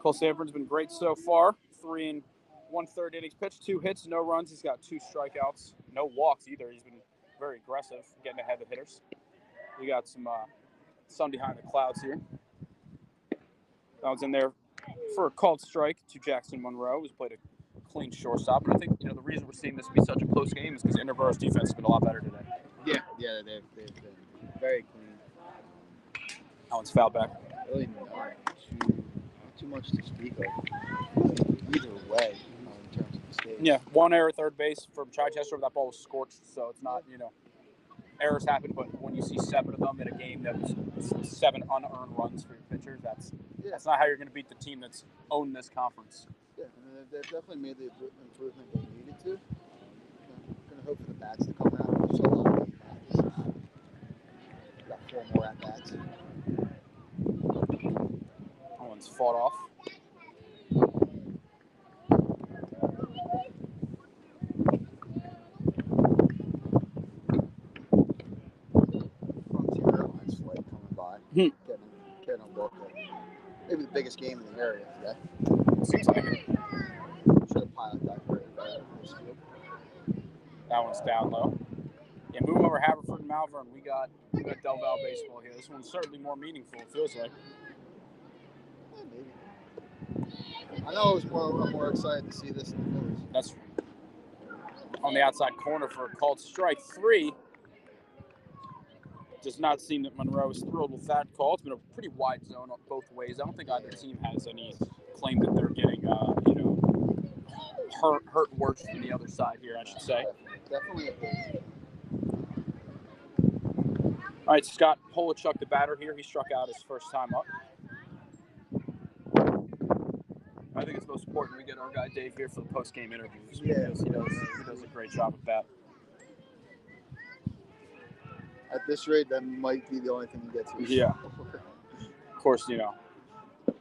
Cole Sanford's been great so far. 3 1/3 innings pitched, 2 hits, no runs. He's got 2 strikeouts, no walks either. He's been very aggressive, getting ahead of hitters. We got some sun behind the clouds here. That was in there for a called strike to Jackson Monroe, who's played a clean shortstop. And I think the reason we're seeing this be such a close game is because Interboro's defense has been a lot better today. Yeah, they've been very clean. That one's fouled back. Really not too much to speak of either way in terms of mistakes. Yeah, 1 error at third base from Chichester. That ball was scorched, so it's not, errors happen, but when you see 7 of them in a game that's 7 unearned runs for your pitchers, that's not how you're going to beat the team that's owned this conference. Yeah, and they've definitely made the improvement they needed to. I'm going to hope for the bats to come out. So long got 4 more at bats. That one's fought off. Getting a look at maybe the biggest game in the area today. Seems like it. Should have pilot that for That one's down low. Yeah, moving over Haverford and Malvern, we got Del Val baseball here. This one's certainly more meaningful, it feels like. Yeah, maybe. I know I'm more excited to see this than the Phillies. That's on the outside corner for a called strike 3. Does not seem that Monroe is thrilled with that call. It's been a pretty wide zone both ways. I don't think either team has any claim that they're getting, hurt worse than the other side here, I should say. Definitely. All right, Scott Polachuk, the batter here. He struck out his first time up. I think it's most important we get our guy Dave here for the post-game interviews. Yeah. Because he does a great job with that. At this rate, that might be the only thing you get to. Yeah. Of course,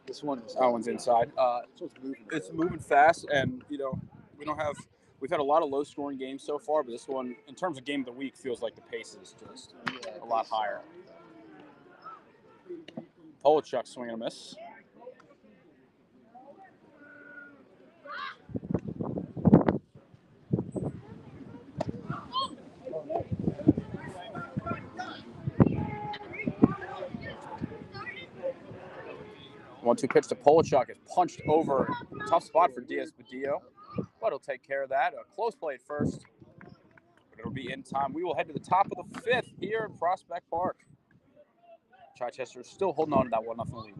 This one is. that one's inside. This one's moving. It's moving fast, and we've had a lot of low-scoring games so far, but this one, in terms of game of the week, feels like the pace is just a lot higher. Polachuk swing and a miss. One-two pitch to Polachuk is punched over. Tough spot for Diaz-Badillo, but he'll take care of that. A close play at first, but it'll be in time. We will head to the top of the fifth here at Prospect Park. Chichester is still holding on to that 1-0 lead.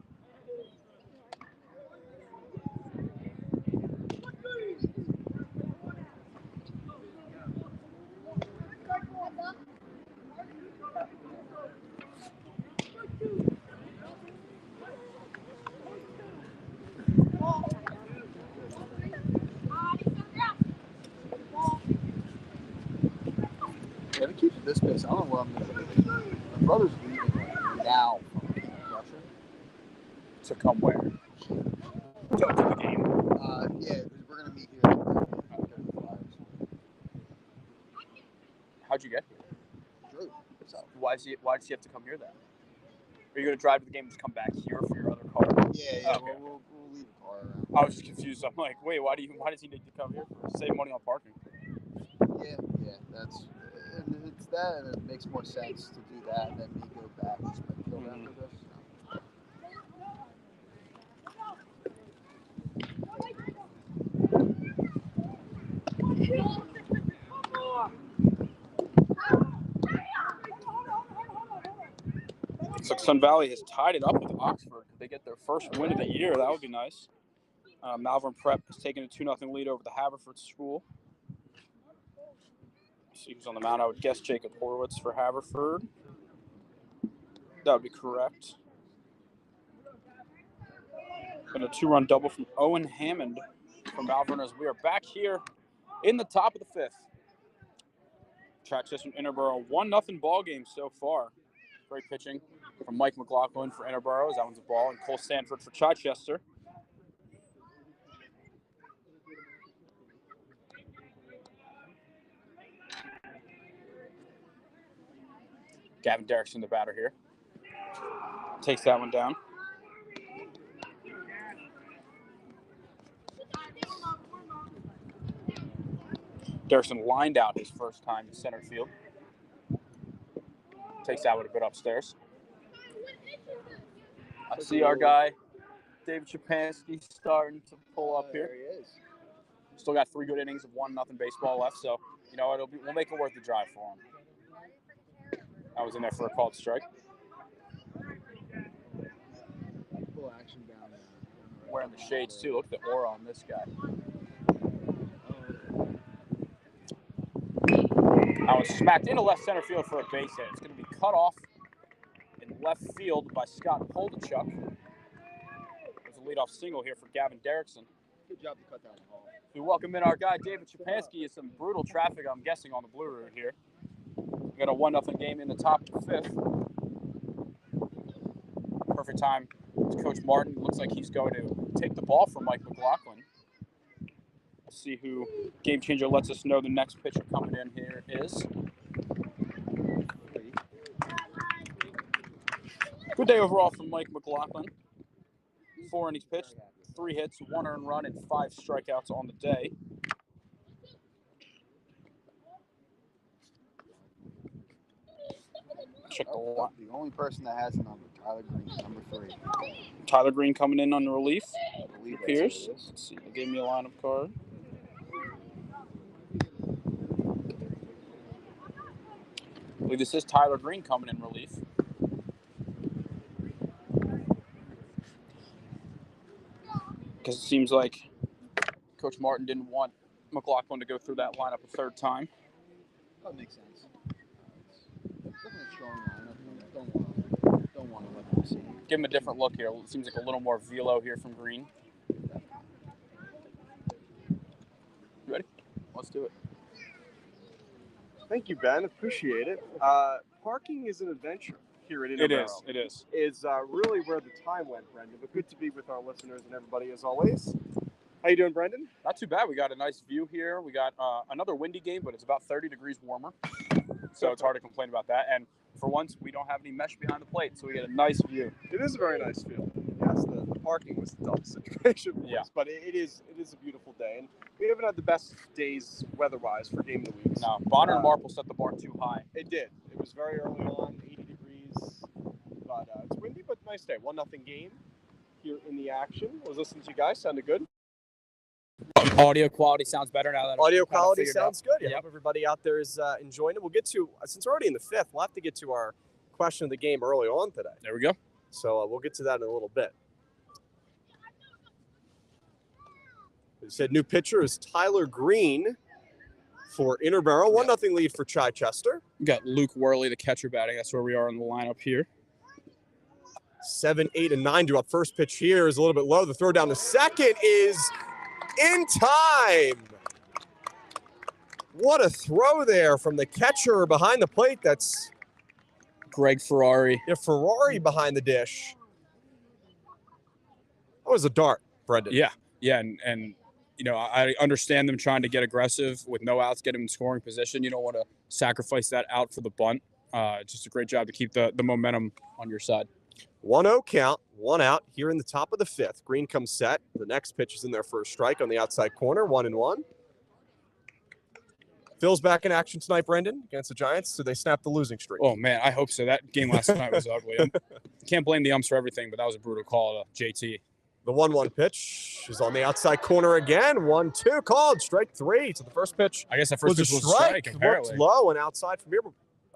Yeah, if it keeps at this pace, I don't know what I'm going to do. My brother's leaving now from Russia. To come where? To the game. Yeah, we're going to meet here. How'd you get here? Drew. So. Why does he have to come here then? Are you going to drive to the game and just come back here for your other car? Yeah. Oh, okay. We'll leave the car around. I was just confused. I'm like, wait, why does he need to come here for? Save money on parking. Yeah, it's that, and it makes more sense to do that than me go back to Springfield after this. Looks like Sun Valley has tied it up with Oxford. Could they get their first win of the year? That would be nice. Malvern Prep has taken a 2-0 lead over the Haverford School. See who's on the mound. I would guess Jacob Horowitz for Haverford. That would be correct. And a 2-run double from Owen Hammond from Malvern as we are back here in the top of the fifth. Chichester and Interboro, 1-0 ball game so far. Great pitching from Mike McLaughlin for Interboro. That one's a ball. And Cole Sanford for Chichester. Gavin Derrickson, the batter here. Takes that one down. Derrickson lined out his first time in center field. Takes that one a bit upstairs. I see our guy, David Shapansky, starting to pull up here. There he is. Still got 3 good innings of 1-0 baseball left, so we'll make it worth the drive for him. I was in there for a called strike. Full action down there. Wearing the shades too. Look at the aura on this guy. I was smacked into left center field for a base hit. It's going to be cut off in left field by Scott Polachuk. There's a leadoff single here for Gavin Derrickson. Good job to cut that one off. We welcome in our guy, David Shapansky. Is some brutal traffic, I'm guessing, on the Blue Route here. We got a 1-0 game in the top of the fifth. Perfect time. Coach Martin looks like he's going to take the ball from Mike McLaughlin. We'll see who Game Changer lets us know the next pitcher coming in here is. Good day overall from Mike McLaughlin. 4 innings pitched, 3 hits, 1 earned run, and 5 strikeouts on the day. Check the line. The only person that has a number, Tyler Green, number 3. Tyler Green coming in on relief. I believe Appears. that's Let's see. They gave me a lineup card. I believe this is Tyler Green coming in relief. Because it seems like Coach Martin didn't want McLaughlin to go through that lineup a third time. That makes sense. Definitely a strong lineup. Don't want to let them see. Give him a different look here. It seems like a little more velo here from Green. You ready? Let's do it. Thank you, Ben. Appreciate it. Parking is an adventure here at Interboro. It is. It is. Is really where the time went, Brendan. But good to be with our listeners and everybody as always. How you doing, Brendan? Not too bad. We got a nice view here. We got another windy game, but it's about 30 degrees warmer. So it's hard to complain about that. And for once, we don't have any mesh behind the plate, so we get a nice view. It is a very nice field. Yes, the parking was the toughest situation for us, but it is a beautiful day. And we haven't had the best days weather-wise for game of the week. No, Bonner and Marple set the bar too high. It did. It was very early on, 80 degrees. But it's windy, but nice day. 1-0 game here in the action. I was listening to you guys. Sounded good. Audio quality sounds better now. That Audio quality sounds good. Yeah, Yep. hope everybody out there is enjoying it. We'll get to, since we're already in the fifth, we'll have to get to our question of the game early on today. There we go. So we'll get to that in a little bit. We said new pitcher is Tyler Green for Interboro. 1-0 lead for Chichester. We got Luke Worley, the catcher, batting. That's where we are in the lineup here. 7, 8, and 9 due up. First pitch here is a little bit low. The throw down to second is in time. What a throw there from the catcher behind the plate. That's Greg Ferrari. Ferrari behind the dish. That was a dart, Brendan. Yeah, and you know, I understand them trying to get aggressive with no outs, get him in scoring position. You don't want to sacrifice that out for the bunt. Just a great job to keep the momentum on your side. 1-0 count, 1 out here in the top of the fifth. Green comes set. The next pitch is in there for a strike on the outside corner, 1-1. Phil's back in action tonight, Brendan, against the Giants. So they snap the losing streak. Oh, man, I hope so. That game last night was ugly. Can't blame the umps for everything, but that was a brutal call to JT. The 1-1 pitch is on the outside corner again. 1-2 called, strike 3. So the first pitch I guess that first pitch was a strike, Worked apparently. low and outside from here.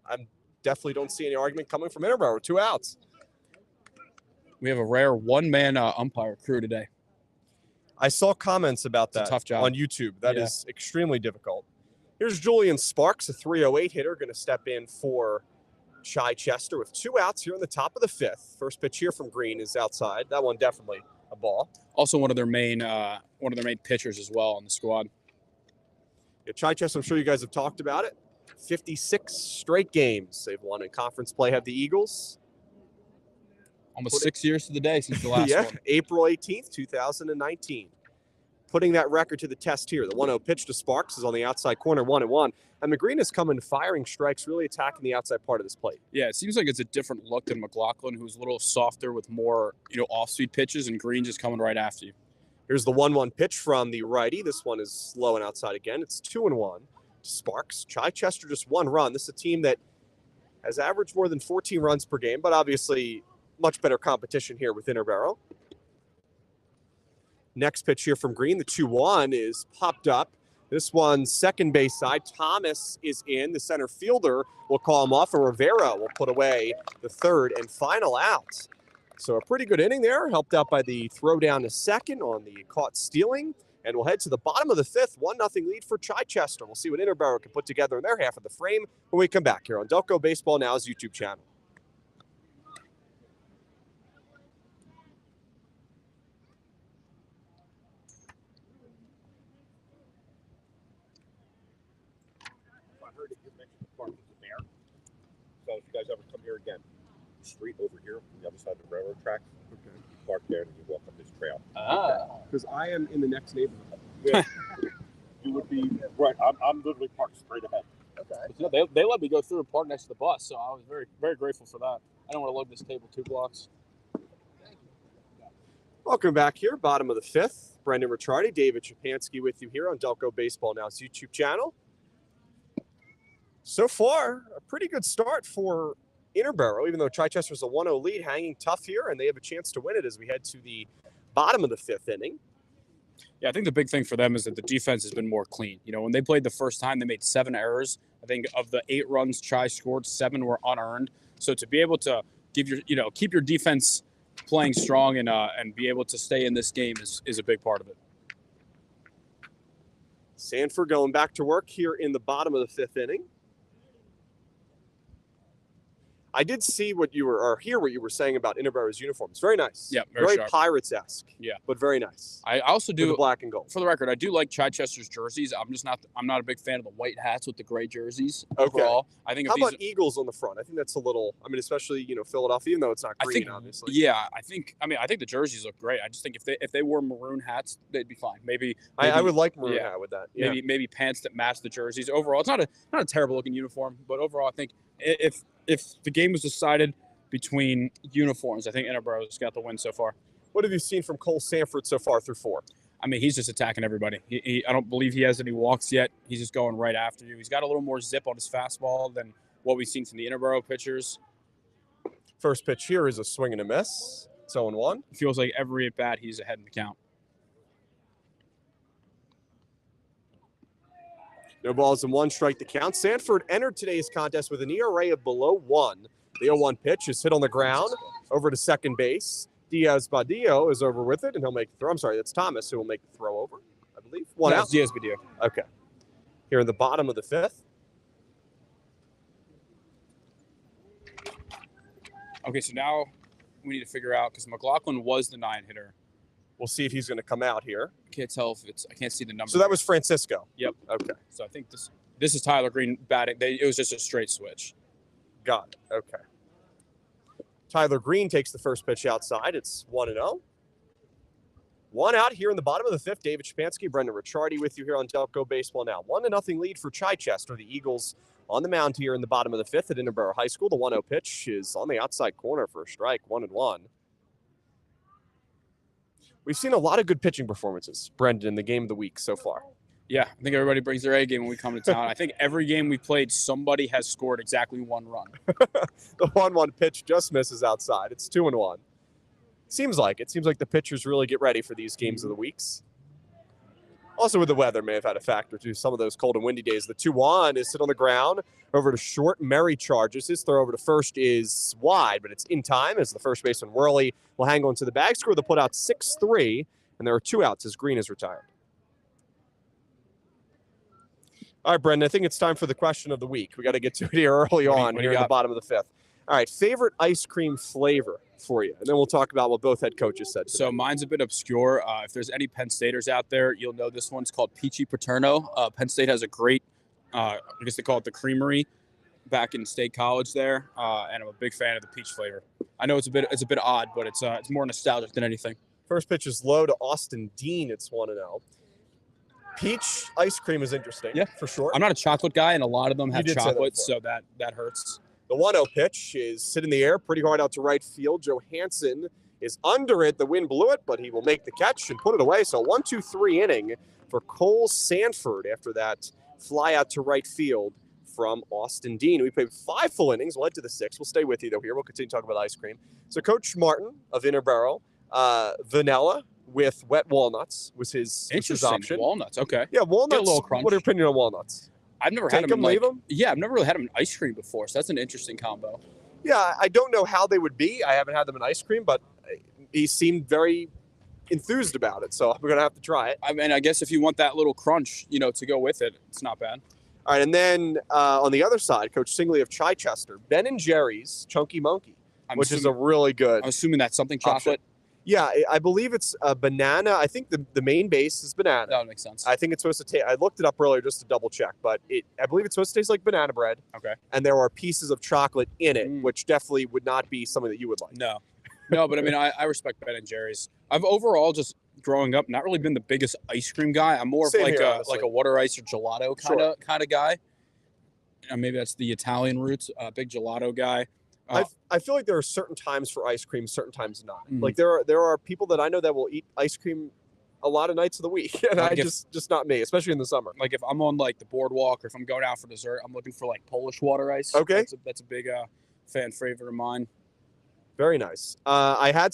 I definitely don't see any argument coming from Interboro. 2 outs. We have a rare one-man umpire crew today. I saw comments about It's a that tough job. on YouTube. That is extremely difficult. Here's Julian Sparks, a 308 hitter, going to step in for Chichester with 2 outs here in the top of the fifth. First pitch here from Green is outside. That one definitely a ball. Also one of their main pitchers as well on the squad. Yeah, Chichester, I'm sure you guys have talked about it. 56 straight games they've won in conference play. Have the Eagles. Almost 6 years to the day since the last one. April 18th, 2019. Putting that record to the test here. The 1-0 pitch to Sparks is on the outside corner, 1-1. And McGreen is coming firing strikes, really attacking the outside part of this plate. Yeah, it seems like it's a different look than McLaughlin, who's a little softer with more, off-speed pitches, and Green just coming right after you. Here's the 1-1 pitch from the righty. This one is low and outside again. It's 2-1. Sparks. Chichester just 1 run. This is a team that has averaged more than 14 runs per game, but obviously much better competition here with Interboro. Next pitch here from Green, the 2-1 is popped up. This one's second base side. Thomas is in. The center fielder will call him off, and Rivera will put away the third and final out. So a pretty good inning there, helped out by the throw down to second on the caught stealing. And we'll head to the bottom of the fifth, 1-0 lead for Chichester. We'll see what Interboro can put together in their half of the frame when we come back here on Delco Baseball Now's YouTube channel. So if you guys ever come here again, the street over here on the other side of the railroad tracks, you park there and you walk up this trail. Because I am in the next neighborhood. Yeah. You would be right. I'm literally parked straight ahead. Okay. They let me go through and park next to the bus, so I was very, very grateful for that. I don't want to lug this table 2 blocks. Welcome back here, bottom of the fifth. Brendan Ricciardi, David Shapansky with you here on Delco Baseball Now's YouTube channel. So far, a pretty good start for Interboro, even though Chichester's a 1-0 lead, hanging tough here, and they have a chance to win it as we head to the bottom of the fifth inning. Yeah, I think the big thing for them is that the defense has been more clean. When they played the first time, they made 7 errors. I think of the 8 runs Chi scored, 7 were unearned. So to be able to keep your defense playing strong and be able to stay in this game is a big part of it. Sanford going back to work here in the bottom of the fifth inning. I did see what you were, or hear what you were saying about Interboro's uniforms. Very nice. Yeah, very sharp. Pirates-esque. Yeah. But very nice. I also do With the black and gold. For the record, I do like Chichester's jerseys. I'm not a big fan of the white hats with the gray jerseys. Okay. Overall, I think. How about Eagles on the front? I think that's a little. I mean, especially Philadelphia, even though it's not green, obviously. Yeah, I think the jerseys look great. I just think if they wore maroon hats, they'd be fine. Maybe I would like maroon hat with that. Yeah. Maybe pants that match the jerseys. Overall, it's not a terrible looking uniform, but overall, I think if the game was decided between uniforms, I think Interboro's got the win so far. What have you seen from Cole Sanford so far through 4? I mean, he's just attacking everybody. I don't believe he has any walks yet. He's just going right after you. He's got a little more zip on his fastball than what we've seen from the Interboro pitchers. First pitch here is a swing and a miss. It's 0-1. It feels like every at bat he's ahead in the count. No balls and 1 strike to count. Sanford entered today's contest with an ERA of below 1. The 0-1 pitch is hit on the ground over to second base. Diaz-Badillo is over with it, and he'll make the throw. I'm sorry, that's Thomas who will make the throw over, I believe. One out. Diaz-Badillo. Okay. Here in the bottom of the 5th. Okay, so now we need to figure out, because McLaughlin was the 9 hitter. We'll see if he's going to come out here. Can't tell if I can't see the number. So that was Francisco. Yep. Okay. So I think this is Tyler Green batting. It was just a straight switch. Got it. Okay. Tyler Green takes the first pitch outside. It's 1-0. 1 out here in the bottom of the 5th. David Shapansky, Brendan Ricciardi with you here on Delco Baseball Now. 1-0 lead for Chichester. The Eagles on the mound here in the bottom of the 5th at Interboro High School. The 1-0 pitch is on the outside corner for a strike. 1-1. We've seen a lot of good pitching performances, Brendan, in the game of the week so far. Yeah, I think everybody brings their A game when we come to town. I think every game we played, somebody has scored exactly 1 run. The 1-1 pitch just misses outside. It's 2-1. Seems like the pitchers really get ready for these games of the weeks. Also with the weather may have had a factor too. Some of those cold and windy days. The 2-1 is hit on the ground over to short. Murray charges. His throw over to first is wide, but it's in time as the first baseman Worley will hang on to the bag. Score the put out 6-3, and there are 2 outs as Green is retired. All right, Brendan, I think it's time for the question of the week. We got to get to it here early on here in the bottom of the 5th. All right, favorite ice cream flavor for you, and then we'll talk about what both head coaches said today. So mine's a bit obscure. If there's any Penn Staters out there, you'll know this one's called Peachy Paterno. Penn State has a great, I guess they call it the creamery, back in State College there, and I'm a big fan of the peach flavor. I know it's a bit odd, but it's more nostalgic than anything. First pitch is low to Austin Dean. It's 1-0. Peach ice cream is interesting. Yeah, for sure. I'm not a chocolate guy, and a lot of them have did say chocolate, that so that hurts. The 1-0 pitch is hit in the air pretty hard out to right field. Johansson is under it. The wind blew it, but he will make the catch and put it away. So 1-2-3 inning for Cole Sanford after that fly out to right field from Austin Dean. We played 5 full innings, led to the 6th. We'll stay with you, though, here. We'll continue talking about ice cream. So Coach Martin of Interboro, vanilla with wet walnuts was his option. Walnuts, okay. Yeah, walnuts. Get a little crunch. What are your opinion on walnuts? I've never had them. Leave them? Yeah, I've never really had them in ice cream before, so that's an interesting combo. Yeah, I don't know how they would be. I haven't had them in ice cream, but he seemed very enthused about it, so we're going to have to try it. I mean, I guess if you want that little crunch, to go with it, it's not bad. All right, and then on the other side, Coach Singley of Chichester, Ben & Jerry's Chunky Monkey, which is a really good. I'm assuming that's something chocolate. Option. Yeah, I believe it's a banana. I think the main base is banana. That would make sense. I think it's supposed to taste. I looked it up earlier just to double check, but I believe it's supposed to taste like banana bread. Okay. And there are pieces of chocolate in it, which definitely would not be something that you would like. No, but I mean, I respect Ben & Jerry's. I've overall just growing up not really been the biggest ice cream guy. I'm more of like a water ice or gelato kind of guy. Maybe that's the Italian roots. Big gelato guy. I feel like there are certain times for ice cream, certain times not. Mm-hmm. Like there are people that I know that will eat ice cream a lot of nights of the week, and just not me, especially in the summer. Like if I'm on like the boardwalk or if I'm going out for dessert, I'm looking for like Polish water ice. Okay, that's a big fan favorite of mine. Very nice. I had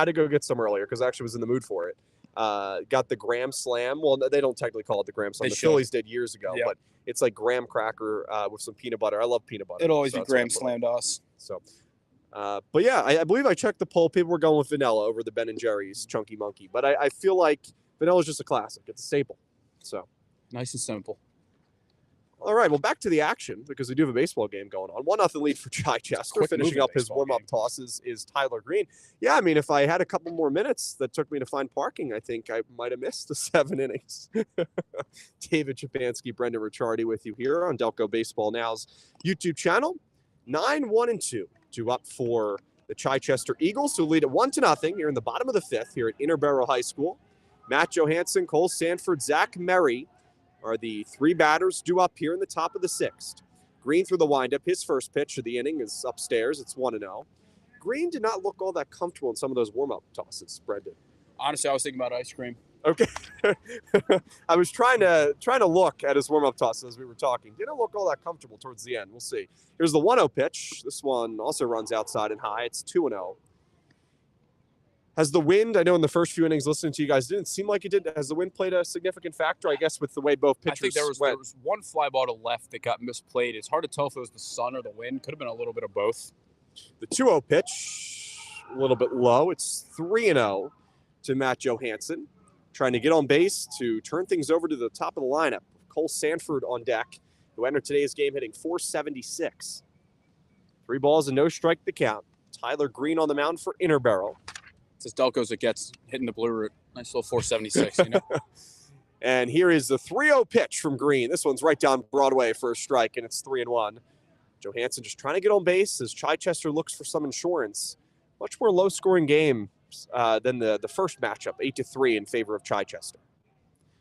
to go get some earlier because I actually was in the mood for it. Got the Graham Slam. Well, they don't technically call it the Graham Slam. The Phillies did years ago, but it's like graham cracker with some peanut butter. I love peanut butter. It'll always be Graham Slam to us. So, but yeah, I believe I checked the poll. People were going with vanilla over the Ben & Jerry's Chunky Monkey. But I feel like vanilla is just a classic. It's a staple. So nice and simple. All right, well, back to the action because we do have a baseball game going on. 1-0 lead for Chichester. Quick Finishing moving up his baseball warm-up game. tosses is Tyler Green. Yeah, I mean, if I had a couple more minutes that took me to find parking, I think I might have missed the 7 innings. David Chapansky, Brendan Ricciardi with you here on Delco Baseball Now's YouTube channel. 9-1-2 to up for the Chichester Eagles, who lead at 1-0 here in the bottom of the 5th here at Interboro High School. Matt Johansson, Cole Sanford, Zach Merry are the 3 batters due up here in the top of the 6th. Green through the windup. His first pitch of the inning is upstairs. It's 1-0. Green did not look all that comfortable in some of those warm-up tosses, Brendan. Honestly, I was thinking about ice cream. Okay. I was trying to look at his warm-up tosses as we were talking. Didn't look all that comfortable towards the end. We'll see. Here's the 1-0 pitch. This one also runs outside and high. It's 2-0. Has the wind, I know in the first few innings listening to you guys, didn't seem like it did. Has the wind played a significant factor, I guess, with the way both pitchers I think there was one fly ball to left that got misplayed. It's hard to tell if it was the sun or the wind. Could have been a little bit of both. The 2-0 pitch, a little bit low. It's 3-0 to Matt Johansson. Trying to get on base to turn things over to the top of the lineup. Cole Sanford on deck, who entered today's game hitting .476. 3 balls and no strike the count. Tyler Green on the mound for Interboro. It's as Delco's it gets, hitting the blue route. Nice little 476, you know. And here is the 3-0 pitch from Green. This one's right down Broadway for a strike, and it's 3-1. Johansson just trying to get on base as Chichester looks for some insurance. Much more low-scoring game than the first matchup, 8-3 in favor of Chichester.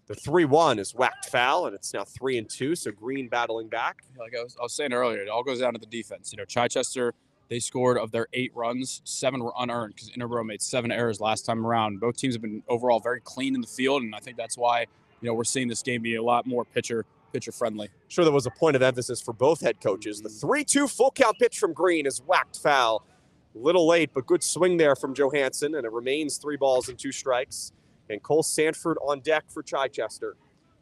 The 3-1 is whacked foul, and it's now 3-2, so Green battling back. Like I was saying earlier, it all goes down to the defense. You know, Chichester, they scored of their 8 runs, 7 were unearned because Interboro made 7 errors last time around. Both teams have been overall very clean in the field, and I think that's why, you know, we're seeing this game be a lot more pitcher friendly. Sure, there was a point of emphasis for both head coaches. The 3-2 full count pitch from Green is whacked foul. A little late, but good swing there from Johansson, and it remains 3 balls and 2 strikes. And Cole Sanford on deck for Chichester.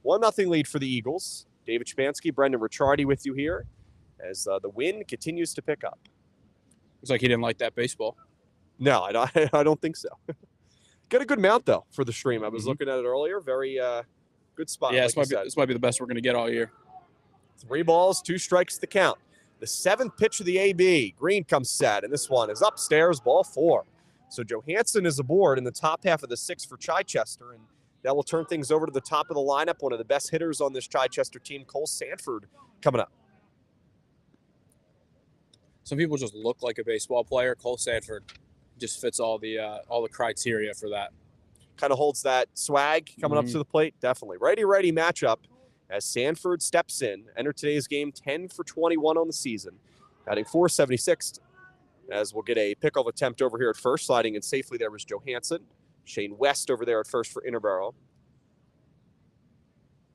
1-0 lead for the Eagles. David Chapansky, Brendan Ricciardi with you here as the wind continues to pick up. Looks like he didn't like that baseball. No, I don't think so. Got a good mount, though, for the stream. I was looking at it earlier. Very good spot. Yeah, like this might be the best we're going to get all year. 3 balls, 2 strikes to count. The 7th pitch of the AB. Green comes set, and this one is upstairs, ball 4. So Johansson is aboard in the top half of the 6th for Chichester, and that will turn things over to the top of the lineup. One of the best hitters on this Chichester team, Cole Sanford, coming up. Some people just look like a baseball player. Cole Sanford just fits all the criteria for that. Kind of holds that swag coming up to the plate, definitely. Righty-righty matchup as Sanford steps in. Entered today's game 10 for 21 on the season, batting .476. As we'll get a pickoff attempt over here at first. Sliding in safely there was Johansson. Shane West over there at first for Interboro.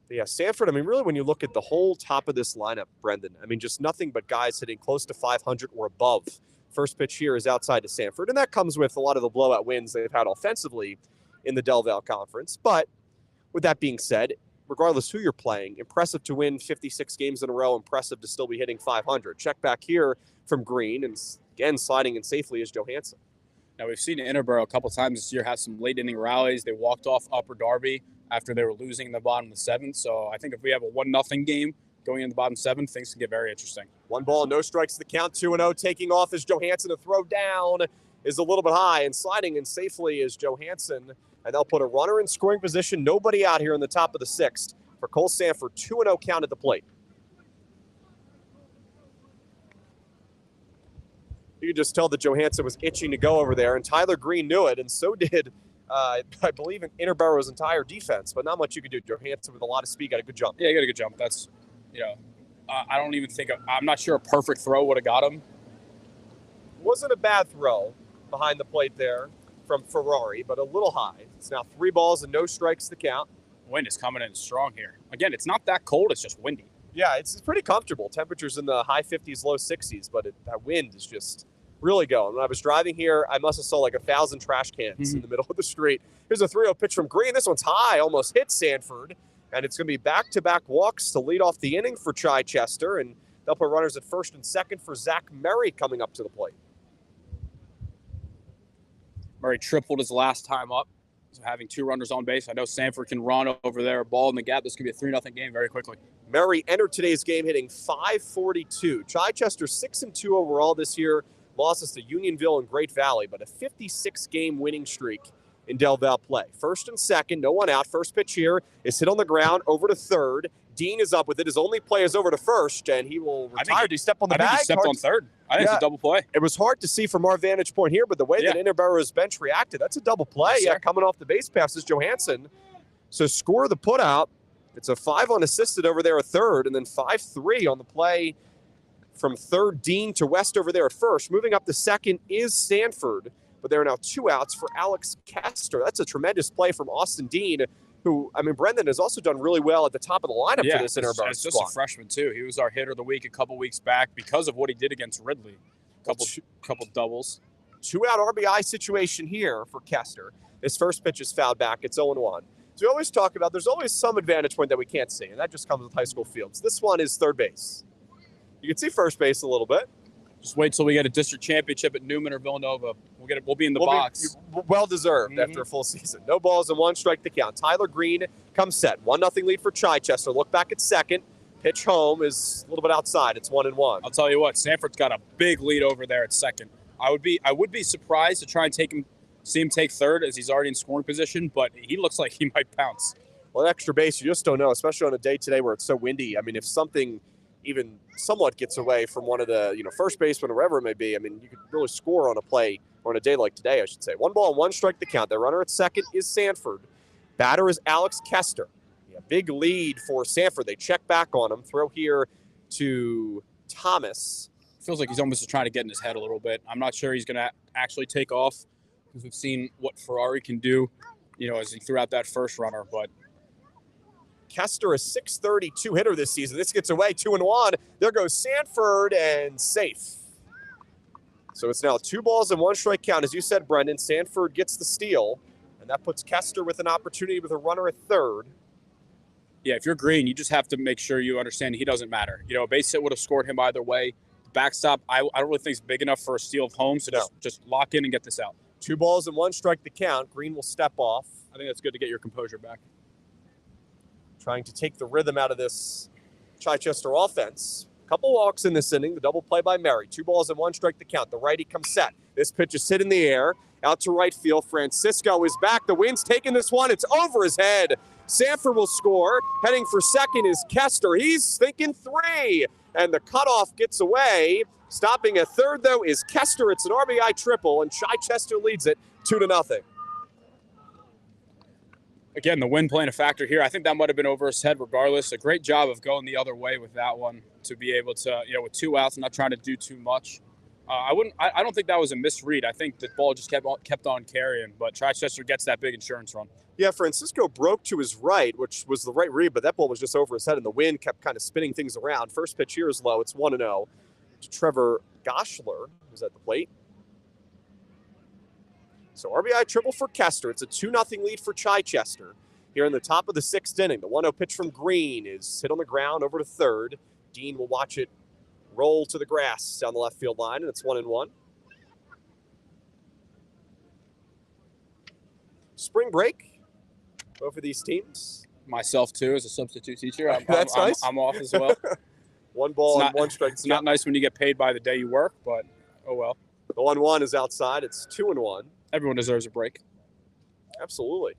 But yeah, Sanford, I mean, really when you look at the whole top of this lineup, Brendan, I mean, just nothing but guys hitting close to 500 or above. First pitch here is outside to Sanford, and that comes with a lot of the blowout wins they've had offensively in the Del Val Conference. But with that being said, regardless who you're playing, impressive to win 56 games in a row, impressive to still be hitting 500. Check back here from Green, and again, sliding in safely is Johansson. Now, we've seen Interboro a couple times this year have some late inning rallies. They walked off Upper Darby after they were losing in the bottom of the 7th. So I think if we have a 1-0 game going in the bottom 7, things can get very interesting. 1 ball, no strikes to the count, 2-0. Taking off is Johansson. The throw down is a little bit high, and sliding in safely is Johansson. And they'll put a runner in scoring position. Nobody out here in the top of the 6th for Cole Sanford. 2-0 count at the plate. You could just tell that Johansson was itching to go over there, and Tyler Green knew it, and so did, I believe, in Interboro's entire defense. But not much you could do. Johansson with a lot of speed got a good jump. Yeah, he got a good jump. That's, you know, I don't even think I'm not sure a perfect throw would have got him. Wasn't a bad throw behind the plate there from Ferrari, but a little high. It's now 3 balls and no strikes to count. Wind is coming in strong here. Again, it's not that cold. It's just windy. Yeah, it's pretty comfortable. Temperatures in the high 50s, low 60s, but that wind is just really going. When I was driving here, I must have saw like 1,000 trash cans in the middle of the street. Here's a 3-0 pitch from Green. This one's high, almost hit Sanford. And it's going to be back-to-back walks to lead off the inning for Chichester. And they'll put runners at first and second for Zach Merry coming up to the plate. Murray tripled his last time up. So having 2 runners on base. I know Sanford can run over there, ball in the gap. This could be a 3-0 game very quickly. Murray entered today's game hitting .542. Chichester 6-2 overall this year. Losses to Unionville and Great Valley, but a 56-game winning streak in Del Val play. First and second, no one out. First pitch here is hit on the ground over to third. Dean is up with it. His only play is over to first, and he will retire. Did he step on the bag? I think he stepped on third. I think it's a double play. It was hard to see from our vantage point here, but the way that Interboro's bench reacted, that's a double play. Yes, coming off the base pass is Johansson. So score the putout. It's a 5 unassisted over there at third, and then 5-3 on the play from third, Dean to West over there at first. Moving up to second is Sanford, but there are now 2 outs for Alex Kester. That's a tremendous play from Austin Dean, who, Brendan has also done really well at the top of the lineup for this Interboro squad. It's just a freshman, too. He was our hitter of the week a couple weeks back because of what he did against Ridley. Couple doubles. 2-out RBI situation here for Kester. His first pitch is fouled back. It's 0-1. So we always talk about there's always some advantage point that we can't see, and that just comes with high school fields. This one is third base. You can see first base a little bit. Just wait till we get a district championship at Newman or Villanova. We'll be in the box. Well deserved after a full season. No balls and 1 strike to count. Tyler Green comes set. 1-0 lead for Chichester. Look back at second. Pitch home is a little bit outside. It's 1-1. I'll tell you what, Sanford's got a big lead over there at second. I would be surprised to try and see him take third as he's already in scoring position, but he looks like he might pounce. Well, an extra base, you just don't know, especially on a day today where it's so windy. If something even somewhat gets away from one of the, first baseman or wherever it may be, you could really score on a play, or on a day like today, I should say. 1 ball and 1 strike to count. The runner at second is Sanford. Batter is Alex Kester. Yeah, big lead for Sanford. They check back on him. Throw here to Thomas. Feels like he's almost just trying to get in his head a little bit. I'm not sure he's going to actually take off because we've seen what Ferrari can do, as he threw out that first runner, but Kester, a .632 hitter this season. This gets away, 2-1. There goes Sanford, and safe. So it's now 2 balls and 1 strike count. As you said, Brendan, Sanford gets the steal, and that puts Kester with an opportunity with a runner at third. Yeah, if you're green, you just have to make sure you understand he doesn't matter. A base hit would have scored him either way. The backstop, I don't really think is big enough for a steal of home, so just lock in and get this out. 2 balls and 1 strike to count. Green will step off. I think that's good to get your composure back. Trying to take the rhythm out of this Chichester offense. Couple walks in this inning. The double play by Murray. 2 balls and 1 strike to count. The righty comes set. This pitch is hit in the air. Out to right field. Francisco is back. The wind's taking this one. It's over his head. Sanford will score. Heading for second is Kester. He's thinking 3. And the cutoff gets away. Stopping at third, though, is Kester. It's an RBI triple, and Chichester leads it 2-0. Again, the wind playing a factor here. I think that might have been over his head regardless. A great job of going the other way with that one to be able to, with 2 outs and not trying to do too much. I don't think that was a misread. I think the ball just kept on carrying, but Chichester gets that big insurance run. Yeah, Francisco broke to his right, which was the right read, but that ball was just over his head, and the wind kept kind of spinning things around. First pitch here is low. It's 1-0 to Trevor Goschler, who's at the plate. So RBI triple for Kester. It's a 2-0 lead for Chichester. Here in the top of the 6th inning, the 1-0 pitch from Green is hit on the ground over to third. Dean will watch it roll to the grass down the left field line, and it's 1-1. Spring break, both of these teams. Myself, too, as a substitute teacher. That's nice. I'm off as well. 1 ball and 1 strike. It's not nice when you get paid by the day you work, but oh well. The 1-1 is outside. It's 2-1. Everyone deserves a break. Absolutely.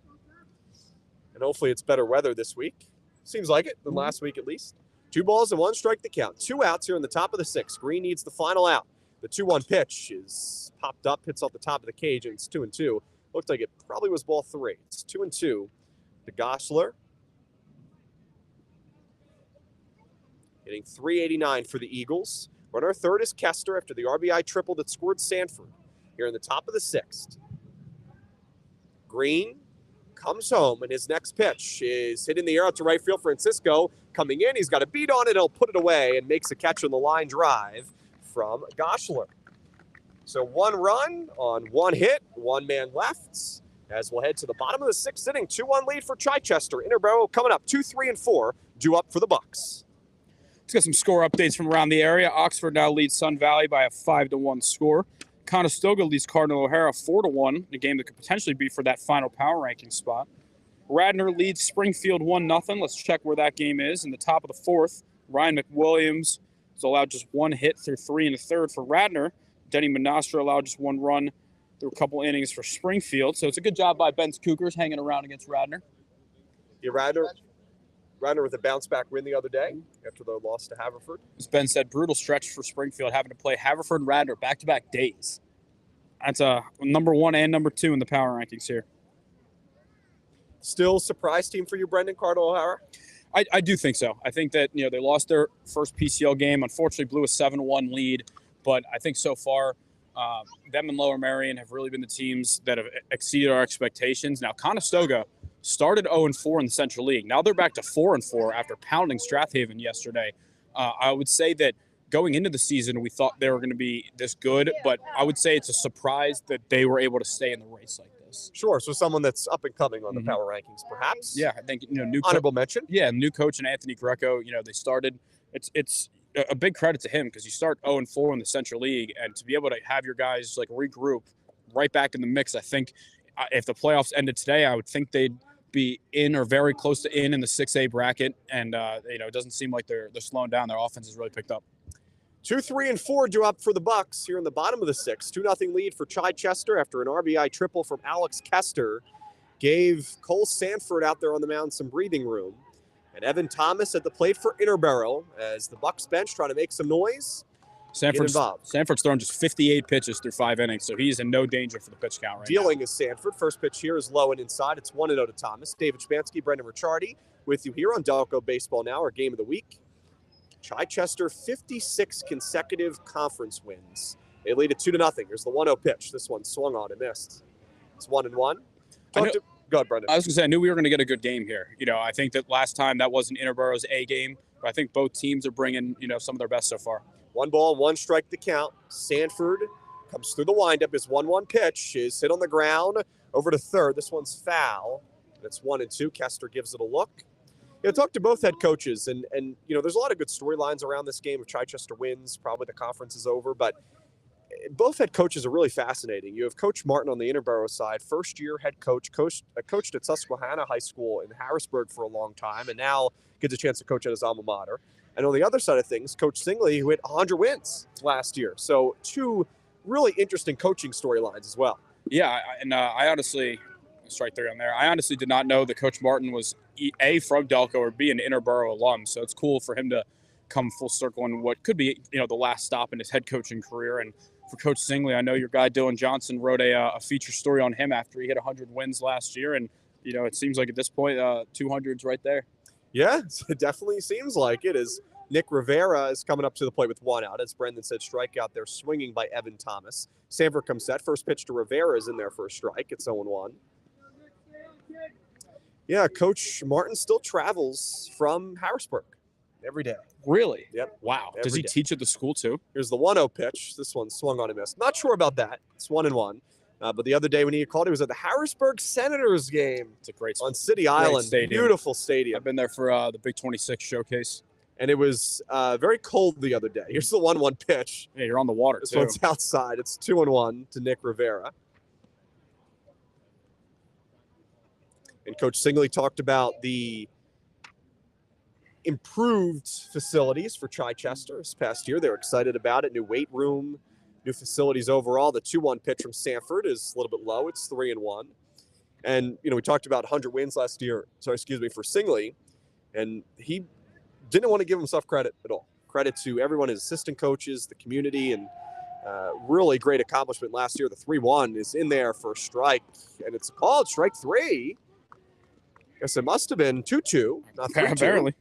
And hopefully it's better weather this week. Seems like it, than last week at least. 2 balls and 1 strike to count. 2 outs here in the top of the 6th. Green needs the final out. The 2-1 pitch is popped up, hits off the top of the cage, and it's 2-2. Looked like it probably was ball 3. It's 2-2 to Goschler. Hitting .389 for the Eagles. Runner third is Kester after the RBI triple that scored Sanford. Here in the top of the 6th. Green comes home, and his next pitch is hit in the air out to right field. Francisco coming in. He's got a beat on it. He'll put it away and makes a catch on the line drive from Goschler. So 1 run on 1 hit, 1 man left. As we'll head to the bottom of the 6th inning, 2-1 lead for Chichester. Interboro coming up 2, 3, and 4, due up for the Bucs. Let's get some score updates from around the area. Oxford now leads Sun Valley by a 5-1 score. Conestoga leads Cardinal O'Hara 4-1, a game that could potentially be for that final power ranking spot. Radnor leads Springfield 1-0. Let's check where that game is. In the top of the fourth, Ryan McWilliams has allowed just one hit through 3 in the third for Radnor. Denny Monastra allowed just one run through a couple innings for Springfield. So it's a good job by Ben's Cougars hanging around against Radnor. Yeah, Radnor with a bounce-back win the other day after their loss to Haverford. As Ben said, brutal stretch for Springfield, having to play Haverford and Radnor back-to-back days. That's number 1 and number 2 in the power rankings here. Still surprise team for you, Brendan Cardinal O'Hara? I do think so. I think that they lost their first PCL game. Unfortunately, blew a 7-1 lead. But I think so far, them and Lower Merion have really been the teams that have exceeded our expectations. Now, Conestoga started 0-4 in the Central League. Now they're back to 4-4 after pounding Strathaven yesterday. I would say that going into the season, we thought they were going to be this good, but I would say it's a surprise that they were able to stay in the race like this. Sure. So someone that's up and coming on the power rankings, perhaps. Yeah, I think new honorable mention. Yeah, new coach and Anthony Greco. They started. It's a big credit to him because you start 0-4 in the Central League, and to be able to have your guys regroup right back in the mix. I think if the playoffs ended today, I would think they'd be in or very close to in the 6A bracket, and it doesn't seem like they're slowing down. Their offense has really picked up. 2, 3, and 4 drew up for the Bucs here in the bottom of the 6th. 2-0 lead for Chichester after an RBI triple from Alex Kester gave Cole Sanford out there on the mound some breathing room. And Evan Thomas at the plate for Interboro as the Bucs bench trying to make some noise. Sanford's thrown just 58 pitches through 5 innings, so he's in no danger for the pitch count right now. Dealing is Sanford. First pitch here is low and inside. It's 1-0 to Thomas. David Spansky, Brendan Ricciardi with you here on Delco Baseball Now, our game of the week. Chichester, 56 consecutive conference wins. They lead it 2-0. Here's the 1-0 pitch. This one swung on and missed. It's 1-1. Go ahead, Brendan. I was going to say, I knew we were going to get a good game here. I think that last time that wasn't Interboro's A game, but I think both teams are bringing, some of their best so far. 1 ball, 1 strike to count. Sanford comes through the windup. His 1-1 pitch is hit on the ground over to third. This one's foul. It's 1-2. Kester gives it a look. Talk to both head coaches, and there's a lot of good storylines around this game. If Chichester wins, probably the conference is over, but both head coaches are really fascinating. You have Coach Martin on the Interboro side, first-year head coach, coached at Susquehanna High School in Harrisburg for a long time, and now gets a chance to coach at his alma mater. And on the other side of things, Coach Singley, who hit 100 wins last year. So 2 really interesting coaching storylines as well. Yeah, and I honestly, strike 3 on there, I honestly did not know that Coach Martin was A, from Delco, or B, an Interboro alum. So it's cool for him to come full circle in what could be, the last stop in his head coaching career. And for Coach Singley, I know your guy Dylan Johnson wrote a feature story on him after he hit 100 wins last year. And, it seems like at this point, 200's right there. Yeah, it definitely seems like it. As Nick Rivera is coming up to the plate with 1 out. As Brendan said, strikeout there swinging by Evan Thomas. Sanford comes set. First pitch to Rivera is in there for a strike. It's 0-1. Yeah, Coach Martin still travels from Harrisburg every day. Really? Yep. Wow. Does he teach at the school too? Here's the 1-0 pitch. This one swung on and missed. Not sure about that. It's 1-1. But the other day when he called, he was at the Harrisburg Senators game. It's a great on City Island. Stadium. Beautiful stadium. I've been there for the Big 26 showcase. And it was very cold the other day. Here's the 1-1 pitch. Yeah, you're on the water, this too. This one's outside. It's 2-1 to Nick Rivera. And Coach Singley talked about the improved facilities for Chichester this past year. They were excited about it. New weight room, new facilities overall. The 2-1 pitch from Sanford is a little bit low. It's 3-1. And, we talked about 100 wins last year. For Singley. And he didn't want to give himself credit at all. Credit to everyone, his assistant coaches, the community, and really great accomplishment last year. The 3-1 is in there for a strike, and it's called strike 3. Guess it must have been 2-2, not 3-2. Apparently.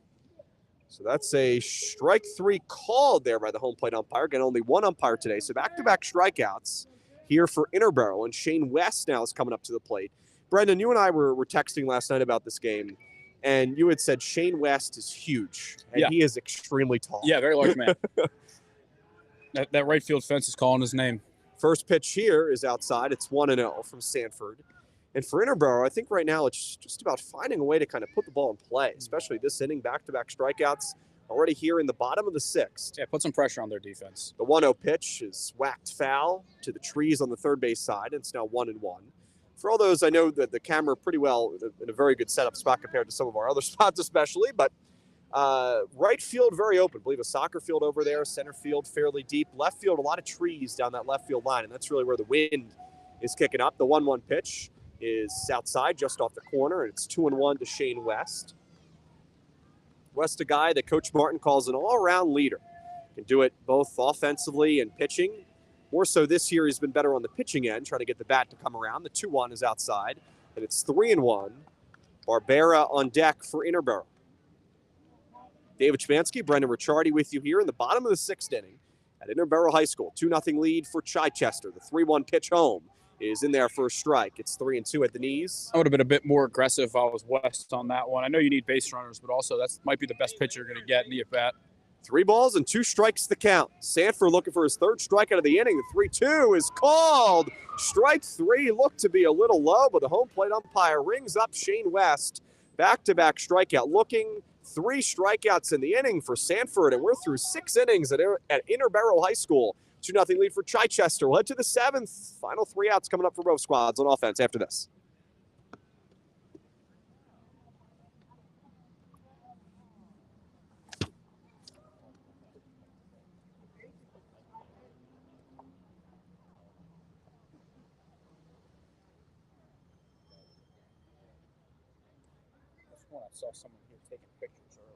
So that's a strike 3 called there by the home plate umpire. Again, only 1 umpire today. So back-to-back strikeouts here for Interboro, and Shane West now is coming up to the plate. Brendan, you and I were texting last night about this game. And you had said Shane West is huge, and he is extremely tall. Yeah, very large man. that right field fence is calling his name. First pitch here is outside. It's 1-0 from Sanford. And for Interboro, I think right now it's just about finding a way to kind of put the ball in play, especially this inning, back-to-back strikeouts already here in the bottom of the 6th. Yeah, put some pressure on their defense. The 1-0 pitch is whacked foul to the trees on the third base side, and it's now 1-1. For all those, I know that the camera pretty well in a very good setup spot compared to some of our other spots especially, but right field very open. I believe a soccer field over there, center field fairly deep, left field a lot of trees down that left field line, and that's really where the wind is kicking up. The 1-1 pitch is outside just off the corner, and it's 2-1 to Shane West. West, a guy that Coach Martin calls an all-around leader. Can do it both offensively and pitching. More so this year, he's been better on the pitching end, trying to get the bat to come around. The 2-1 is outside, and it's 3-1. Barbera on deck for Interboro. David Chmansky, Brendan Ricciardi with you here in the bottom of the 6th inning at Interboro High School. 2-0 lead for Chichester. The 3-1 pitch home is in there for a strike. It's 3-2 at the knees. I would have been a bit more aggressive if I was West on that one. I know you need base runners, but also that might be the best pitch you're going to get in the at-bat. 3 balls and 2 strikes the count. Sanford looking for his 3rd strikeout of the inning. The 3-2 is called. Strike 3 looked to be a little low, but the home plate umpire rings up Shane West. Back-to-back strikeout looking. 3 strikeouts in the inning for Sanford, and we're through 6 innings at Interboro High School. 2-0 lead for Chichester. We'll head to the 7th. Final 3 outs coming up for both squads on offense after this. I saw someone here taking pictures earlier.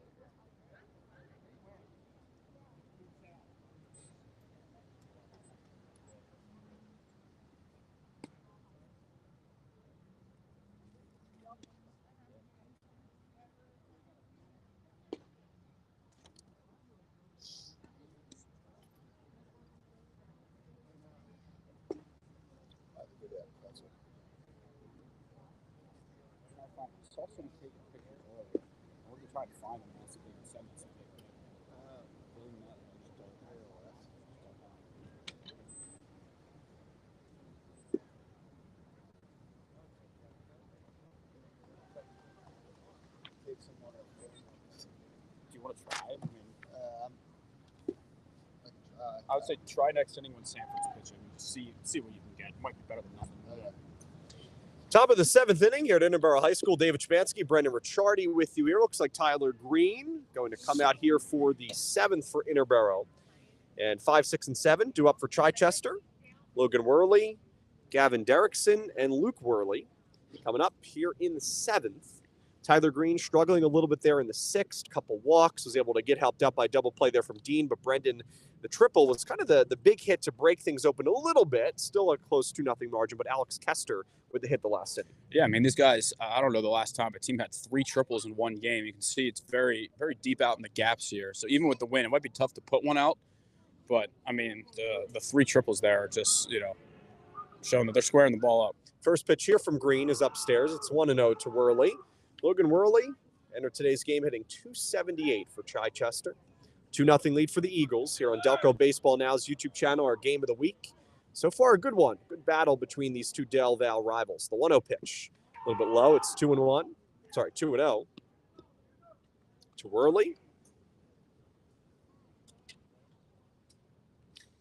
I saw someone taking pictures earlier. We're going to try to find them and see if they can send us a picture. Do you want to try it? I mean, I would say try next inning when Sanford's pitching. See what you can get. It might be better than nothing. Top of the 7th inning here at Interboro High School. David Chmansky, Brendan Ricciardi with you here. Looks like Tyler Green going to come out here for the 7th for Interboro. And 5, 6, and 7 due up for Chichester. Logan Worley, Gavin Derrickson, and Luke Worley coming up here in the 7th. Tyler Green struggling a little bit there in the 6th. Couple walks, was able to get helped out by double play there from Dean, but Brendan, the triple was kind of the big hit to break things open a little bit. Still a close 2-0 margin, but Alex Kester with the hit the last inning. Yeah, I mean, these guys, I don't know the last time a team had 3 triples in one game. You can see it's very, very deep out in the gaps here. So even with the win, it might be tough to put one out. But, I mean, the 3 triples there are just, showing that they're squaring the ball up. First pitch here from Green is upstairs. It's 1-0 to Worley. Logan Worley entered today's game hitting .278 for Chichester. 2-0 lead for the Eagles here on Delco Baseball Now's YouTube channel, our game of the week. So far, a good one. Good battle between these two Del Val rivals. The 1-0 pitch, a little bit low. It's 2-1. Sorry, 2-0 to Worley.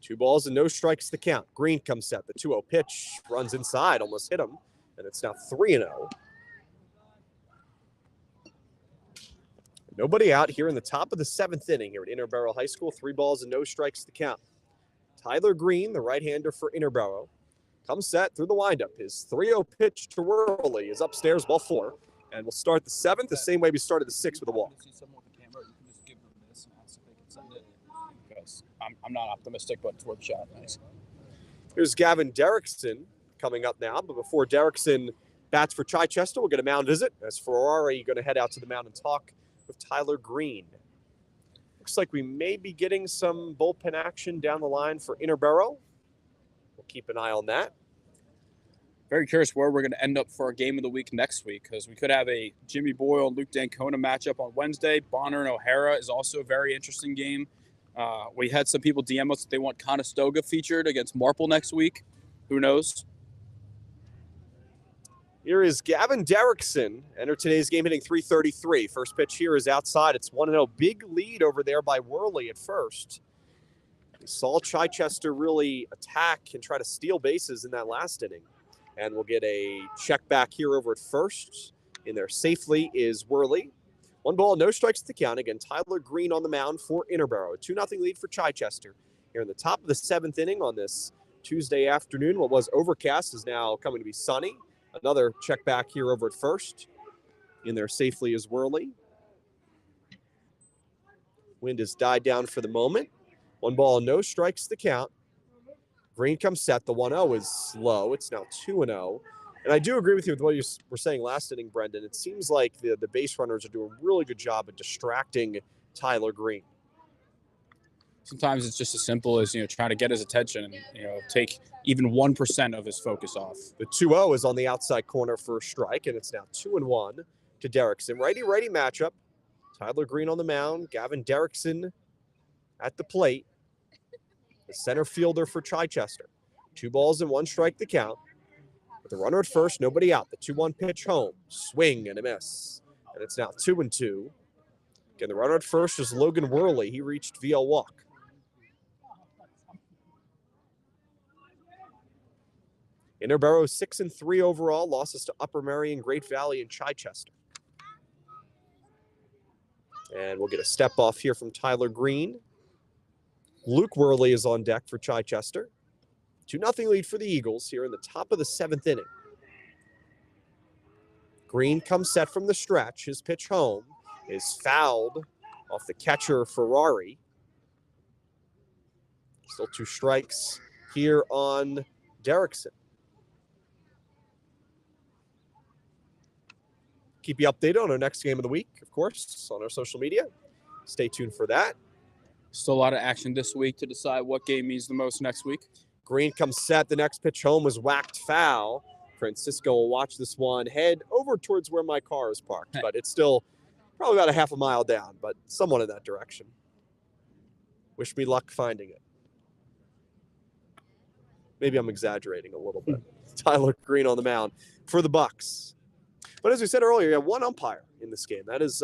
2 balls and no strikes to count. Green comes set. The 2-0 pitch runs inside, almost hit him, and it's now 3-0. Nobody out here in the top of the 7th inning here at Interboro High School. 3 balls and no strikes to count. Tyler Green, the right-hander for Interboro, comes set through the windup. His 3-0 pitch to Worley is upstairs, ball 4. And we'll start the 7th the same way we started the 6th with a walk. Because I'm not optimistic, but it's worth a shot. Nice. Here's Gavin Derrickson coming up now. But before Derrickson bats for Chichester, we'll get a mound visit. As Ferrari going to head out to the mound and talk with Tyler Green. Looks like we may be getting some bullpen action down the line for Interboro. We'll keep an eye on that. Very curious where we're going to end up for our game of the week next week, because we could have a Jimmy Boyle and Luke Dancona matchup on Wednesday. Bonner and O'Hara is also a very interesting game. We had some people DM us that they want Conestoga featured against Marple next week. Who knows? Here is Gavin Derrickson. Entered today's game hitting .333. First pitch here is outside. It's 1-0. Big lead over there by Worley at first. We saw Chichester really attack and try to steal bases in that last inning. And we'll get a check back here over at first. In there safely is Worley. 1 ball, no strikes at the count. Again, Tyler Green on the mound for Interboro. A 2-0 lead for Chichester. Here in the top of the 7th inning on this Tuesday afternoon. What was overcast is now coming to be sunny. Another check back here over at first. In there safely is Worley. Wind has died down for the moment. 1 ball, no strikes the count. Green comes set. The 1-0 is low. It's now 2-0. And I do agree with you with what you were saying last inning, Brendan. It seems like the base runners are doing a really good job of distracting Tyler Green. Sometimes it's just as simple as, trying to get his attention and, take even 1% of his focus off. The 2-0 is on the outside corner for a strike, and it's now 2-1 to Derrickson. Righty-righty matchup. Tyler Green on the mound. Gavin Derrickson at the plate. The center fielder for Chichester. 2 balls and 1 strike the count. With the runner at first, nobody out. The 2-1 pitch home. Swing and a miss. And it's now 2-2. Again, the runner at first is Logan Worley. He reached via walk. Interboro 6-3 overall. Losses to Upper Merion, Great Valley, and Chichester. And we'll get a step off here from Tyler Green. Luke Worley is on deck for Chichester. 2-0 lead for the Eagles here in the top of the 7th inning. Green comes set from the stretch. His pitch home is fouled off the catcher Ferrari. Still 2 strikes here on Derrickson. Keep you updated on our next game of the week, of course, on our social media. Stay tuned for that. Still a lot of action this week to decide what game means the most next week. Green comes set. The next pitch home was whacked foul. Francisco will watch this one head over towards where my car is parked, but it's still probably about a half a mile down, but somewhat in that direction. Wish me luck finding it. Maybe I'm exaggerating a little bit. Tyler Green on the mound for the Bucs. But as we said earlier, you have 1 umpire in this game. That is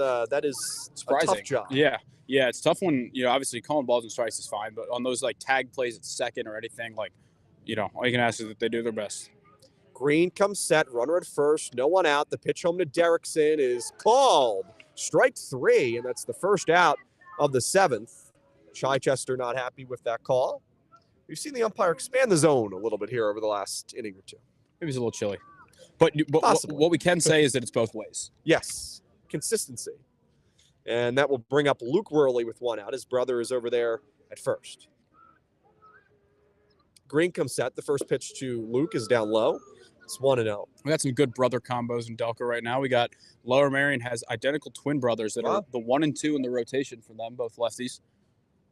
surprising. A tough job. Yeah, it's tough when, obviously calling balls and strikes is fine, but on those tag plays at second or anything, all you can ask is that they do their best. Green comes set, runner at first, no one out. The pitch home to Derrickson is called. Strike 3, and that's the first out of the 7th. Chichester not happy with that call. We've seen the umpire expand the zone a little bit here over the last inning or 2. It was a little chilly. But what we can say is that it's both ways. Yes, consistency. And that will bring up Luke Worley with 1 out. His brother is over there at first. Green comes set. The first pitch to Luke is down low. It's 1-0. We got some good brother combos in Delco right now. We got Lower Merion has identical twin brothers that are the 1 and 2 in the rotation for them, both lefties.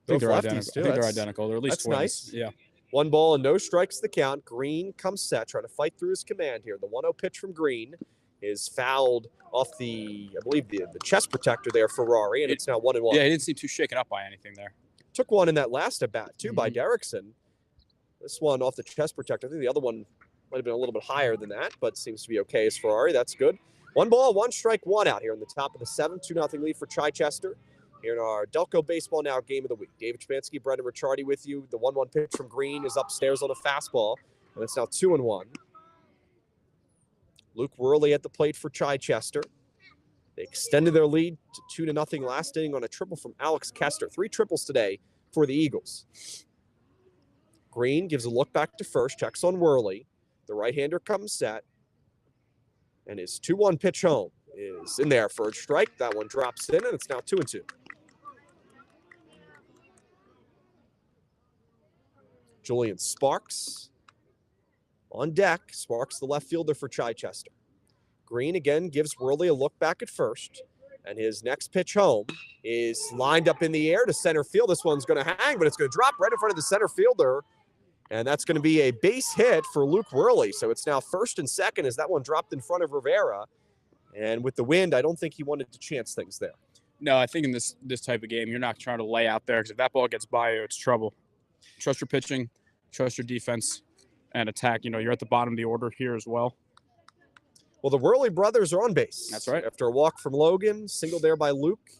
I think they're identical. They're at least twins. Nice. Yeah. 1 ball and no strikes the count. Green comes set, trying to fight through his command here. The 1-0 pitch from Green is fouled off the chest protector there, Ferrari, and it's now 1-1. Yeah, he didn't seem too shaken up by anything there. Took one in that last at-bat, too, by Derrickson. This one off the chest protector. I think the other one might have been a little bit higher than that, but seems to be okay as Ferrari. That's good. 1 ball, 1 strike, 1 out here in the top of the 7th. 2-0 lead for Chichester. Here in our Delco Baseball Now game of the week. David Chmansky, Brendan Ricciardi with you. The 1-1 pitch from Green is upstairs on a fastball, and it's now 2-1. Luke Worley at the plate for Chichester. They extended their lead to 2-0 last inning on a triple from Alex Kester. 3 triples today for the Eagles. Green gives a look back to first, checks on Worley. The right-hander comes set, and his 2-1 pitch home is in there for a strike. That one drops in, and it's now 2-2. Julian Sparks on deck. Sparks, the left fielder for Chichester. Green again gives Worley a look back at first, and his next pitch home is lined up in the air to center field. This one's going to hang, but it's going to drop right in front of the center fielder, and that's going to be a base hit for Luke Worley. So it's now first and second as that one dropped in front of Rivera. And with the wind, I don't think he wanted to chance things there. No, I think in this type of game, you're not trying to lay out there because if that ball gets by you, it's trouble. Trust your pitching, trust your defense, and attack. You're at the bottom of the order here as well. Well, the Worley brothers are on base. That's right. After a walk from Logan, single there by Luke,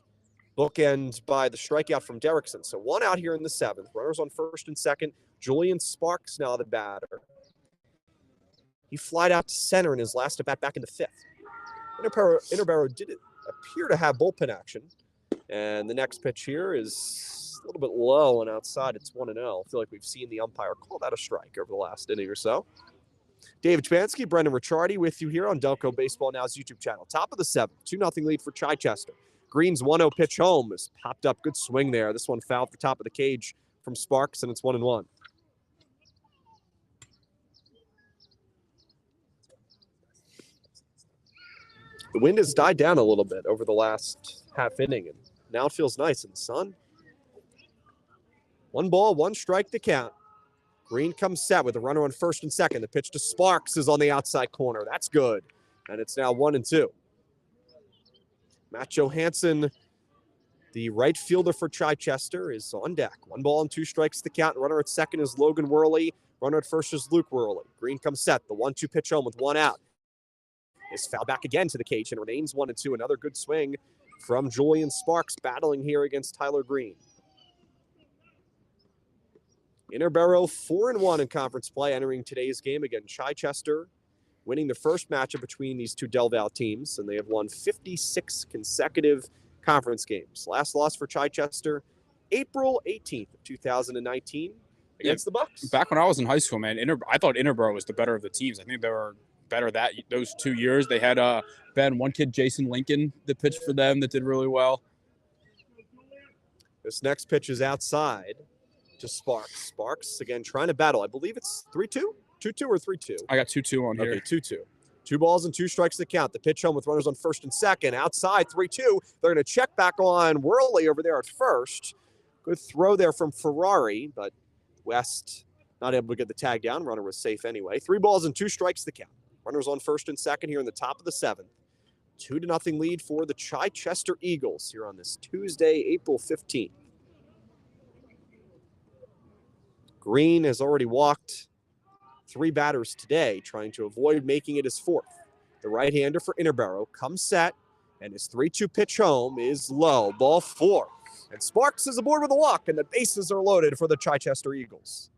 bookend by the strikeout from Derrickson. So 1 out here in the 7th. Runners on first and second. Julian Sparks now the batter. He flied out to center in his last at bat back in the 5th. Interboro did appear to have bullpen action. And the next pitch here is a little bit low and outside. It's 1-0. I feel like we've seen the umpire call that a strike over the last inning or so. David Chapansky, Brendan Ricciardi with you here on Delco Baseball Now's YouTube channel. Top of the 7th, 2-0 lead for Chichester. Green's 1-0 pitch home is popped up. Good swing there. This one fouled for top of the cage from Sparks, and it's 1-1. The wind has died down a little bit over the last half inning, and now it feels nice in the sun. 1 ball, 1 strike to count. Green comes set with a runner on first and second. The pitch to Sparks is on the outside corner. That's good. And it's now 1-2. Matt Johansson, the right fielder for Chichester, is on deck. 1 ball and 2 strikes to count. Runner at second is Logan Worley. Runner at first is Luke Worley. Green comes set. The 1-2 pitch home with 1 out. Is fouled back again to the cage and remains 1-2. Another good swing from Julian Sparks battling here against Tyler Green. Interboro 4-1 in conference play entering today's game against Chichester, winning the first matchup between these two Del Val teams, and they have won 56 consecutive conference games. Last loss for Chichester, April 18th of 2019 against the Bucs. Back when I was in high school, man, I thought Interboro was the better of the teams. I think they were better those 2 years. They had one kid, Jason Lincoln, that pitched for them that did really well. This next pitch is outside to Sparks. Sparks, again, trying to battle. I believe it's 3-2? 2-2 or 3-2? I got 2-2 on here. Okay, 2-2. 2 balls and 2 strikes to count. The pitch home with runners on first and second. Outside, 3-2. They're going to check back on Worley over there at first. Good throw there from Ferrari, but West not able to get the tag down. Runner was safe anyway. 3 balls and 2 strikes to count. Runners on first and second here in the top of the 7th. 2-0 lead for the Chichester Eagles here on this Tuesday, April 15th. Green has already walked 3 batters today, trying to avoid making it his 4th. The right-hander for Interboro comes set, and his 3-2 pitch home is low. Ball 4. And Sparks is aboard with a walk, and the bases are loaded for the Chichester Eagles.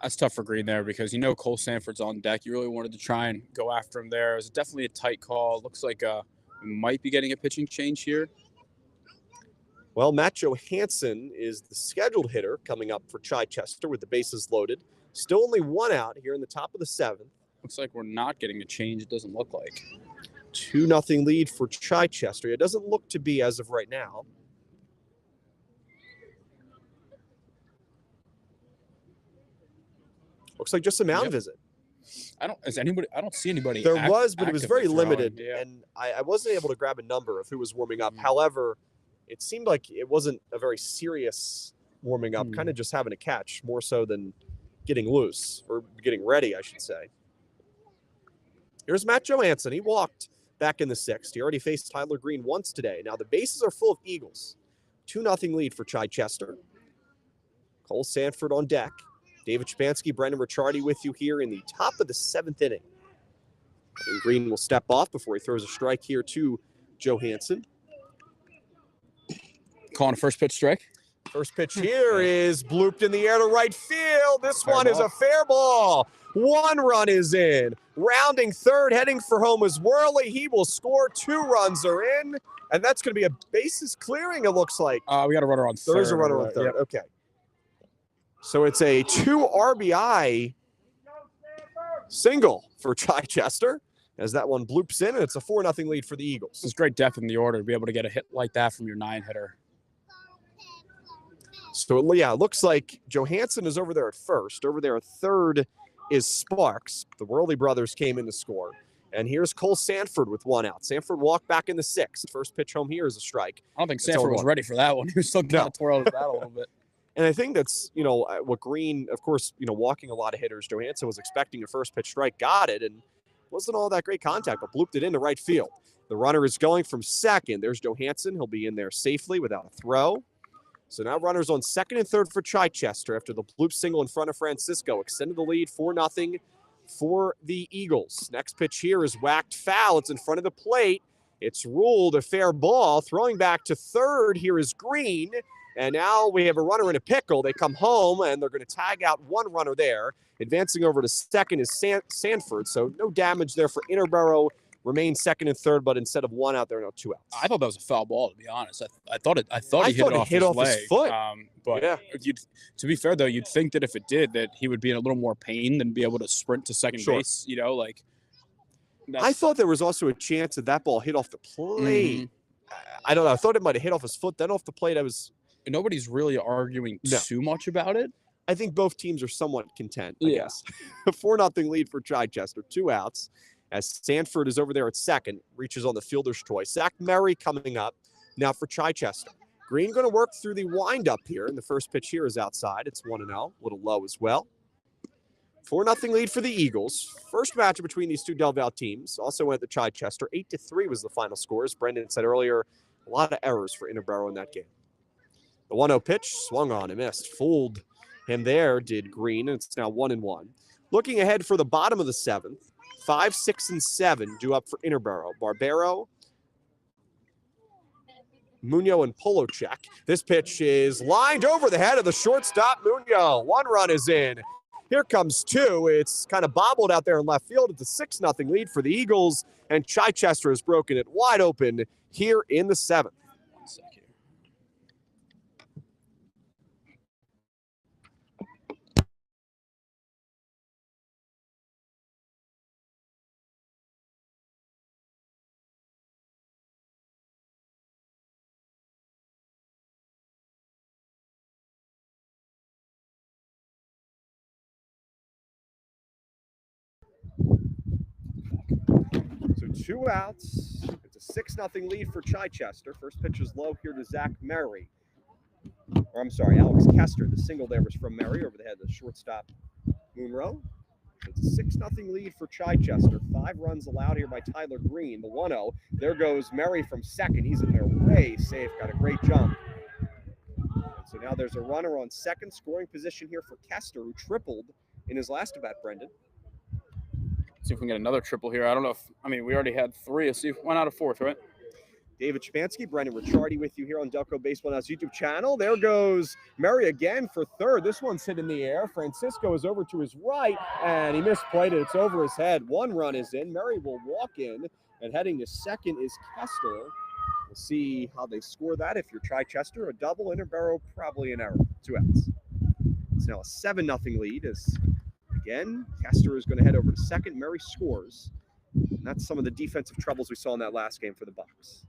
That's tough for Green there because Cole Sanford's on deck. You really wanted to try and go after him there. It was definitely a tight call. Looks like we might be getting a pitching change here. Well, Matt Johansson is the scheduled hitter coming up for Chichester with the bases loaded. Still only 1 out here in the top of the 7th. Looks like we're not getting a change. It doesn't look like. 2-0 lead for Chichester. It doesn't look to be as of right now. Looks like just a mound visit. I don't see anybody. There was, but it was very limited, yeah. and I wasn't able to grab a number of who was warming up. However, it seemed like it wasn't a very serious warming up, kind of just having a catch, more so than getting loose, or getting ready, I should say. Here's Matt Johansson. He walked back in the 6th. He already faced Tyler Green once today. Now the bases are full of Eagles. 2-0 lead for Chichester. Cole Sanford on deck. David Chapansky, Brendan Ricciardi with you here in the top of the 7th inning. And Green will step off before he throws a strike here to Johansson. Calling a first pitch strike. First pitch here is blooped in the air to right field. This one is a fair ball. 1 run is in. Rounding third, heading for home is Worley. He will score. 2 runs are in. And that's going to be a bases clearing, it looks like. We got a runner on third. There's a runner on third. Yep. Okay. So it's a 2 RBI single for Chichester as that one bloops in, and it's a 4-0 lead for the Eagles. It's great depth in the order to be able to get a hit like that from your 9-hitter. So, yeah, it looks like Johansson is over there at first. Over there at third is Sparks. The Worley brothers came in to score. And here's Cole Sanford with 1 out. Sanford walked back in the 6th. First pitch home here is a strike. I don't think Sanford was ready for that one. He was still kind of twirling his bat a little bit. And I think that's, what Green, of course, walking a lot of hitters. Johansson was expecting a first pitch strike, got it, and wasn't all that great contact, but blooped it into right field. The runner is going from second. There's Johansson. He'll be in there safely without a throw. So now runners on second and third for Chichester after the bloop single in front of Francisco. Extended the lead 4-0 for the Eagles. Next pitch here is whacked foul. It's in front of the plate. It's ruled a fair ball. Throwing back to third here is Green. And now we have a runner in a pickle. They come home, and they're going to tag out one runner there. Advancing over to second is Sanford, so no damage there for Interboro. Remains second and third, but instead of one out there, now 2 outs. I thought that was a foul ball, to be honest. I thought he hit it off his leg. Foot. But yeah. To be fair, though, you'd think that if it did, that he would be in a little more pain than be able to sprint to second base. You know, like. I thought there was also a chance that ball hit off the plate. I don't know. I thought it might have hit off his foot, then off the plate. Nobody's really arguing too much about it. I think both teams are somewhat content, I guess. 4-0 lead for Chichester, 2 outs. As Sanford is over there at second, reaches on the fielder's choice. Zach Murray coming up now for Chichester. Green going to work through the windup here, and the first pitch here is outside. It's 1-0, a little low as well. 4-0 lead for the Eagles. First matchup between these two Del Val teams. Also went to Chichester. 8-3 was the final score. As Brendan said earlier, a lot of errors for Interboro in that game. The 1-0 pitch swung on and missed. Fooled him there, did Green, and it's now 1-1. Looking ahead for the bottom of the 7th. 5, 6, and 7 due up for Interboro. Barbero, Munoz, and Polochek. This pitch is lined over the head of the shortstop, Munoz. 1 run is in. Here comes 2. It's kind of bobbled out there in left field. It's a 6-0 lead for the Eagles, and Chichester has broken it wide open here in the 7th. 1 sec here. So 2 outs. It's a 6-0 lead for Chichester. First pitch is low here to Zach Murray. Or I'm sorry, Alex Kester. The single there was from Murray over the head of the shortstop, Munro. It's a 6-0 lead for Chichester. 5 runs allowed here by Tyler Green. The 1-0. There goes Murray from second. He's in there way safe. Got a great jump. And so now there's a runner on second. Scoring position here for Kester, who tripled in his last at-bat, Brendan. See if we can get another triple here. I don't know if, we already had 3. Let's see if 1 out of 4th, right? David Shapansky, Brendan Ricciardi with you here on Delco Baseball Now's YouTube channel. There goes Murray again for third. This one's hit in the air. Francisco is over to his right, and he misplayed it. It's over his head. 1 run is in. Murray will walk in, and heading to second is Kester. We'll see how they score that. If you're Chichester, a double. Interboro, probably an error. 2 outs. It's now a 7-0 lead as, again, Kester is going to head over to second. Murray scores. And that's some of the defensive troubles we saw in that last game for the Bucs.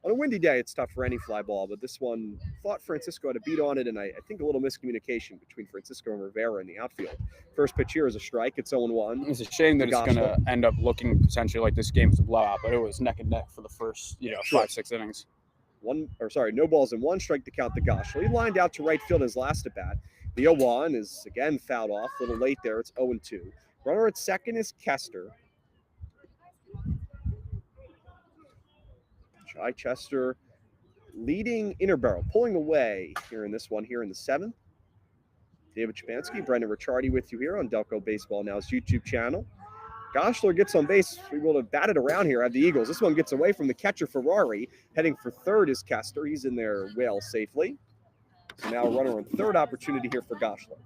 On a windy day, it's tough for any fly ball, but this one thought Francisco had a beat on it, and I think a little miscommunication between Francisco and Rivera in the outfield. First pitch here is a strike. It's 0-1. It's a shame that it's going to end up looking potentially like this game is a blowout, but it was neck and neck for the first, 5-6 innings. No balls and 1 strike to count the Goshel. He lined out to right field his last at bat. The 0-1 is again fouled off. A little late there. It's 0-2. Runner at second is Kester. Chichester leading Interboro, pulling away here in this one, here in the 7th. David Shapansky, Brendan Ricciardi with you here on Delco Baseball Now's YouTube channel. Goshler gets on base. We will have batted around here at the Eagles. This one gets away from the catcher, Ferrari. Heading for third is Kester. He's in there well safely. So now a runner on third opportunity here for Goshler.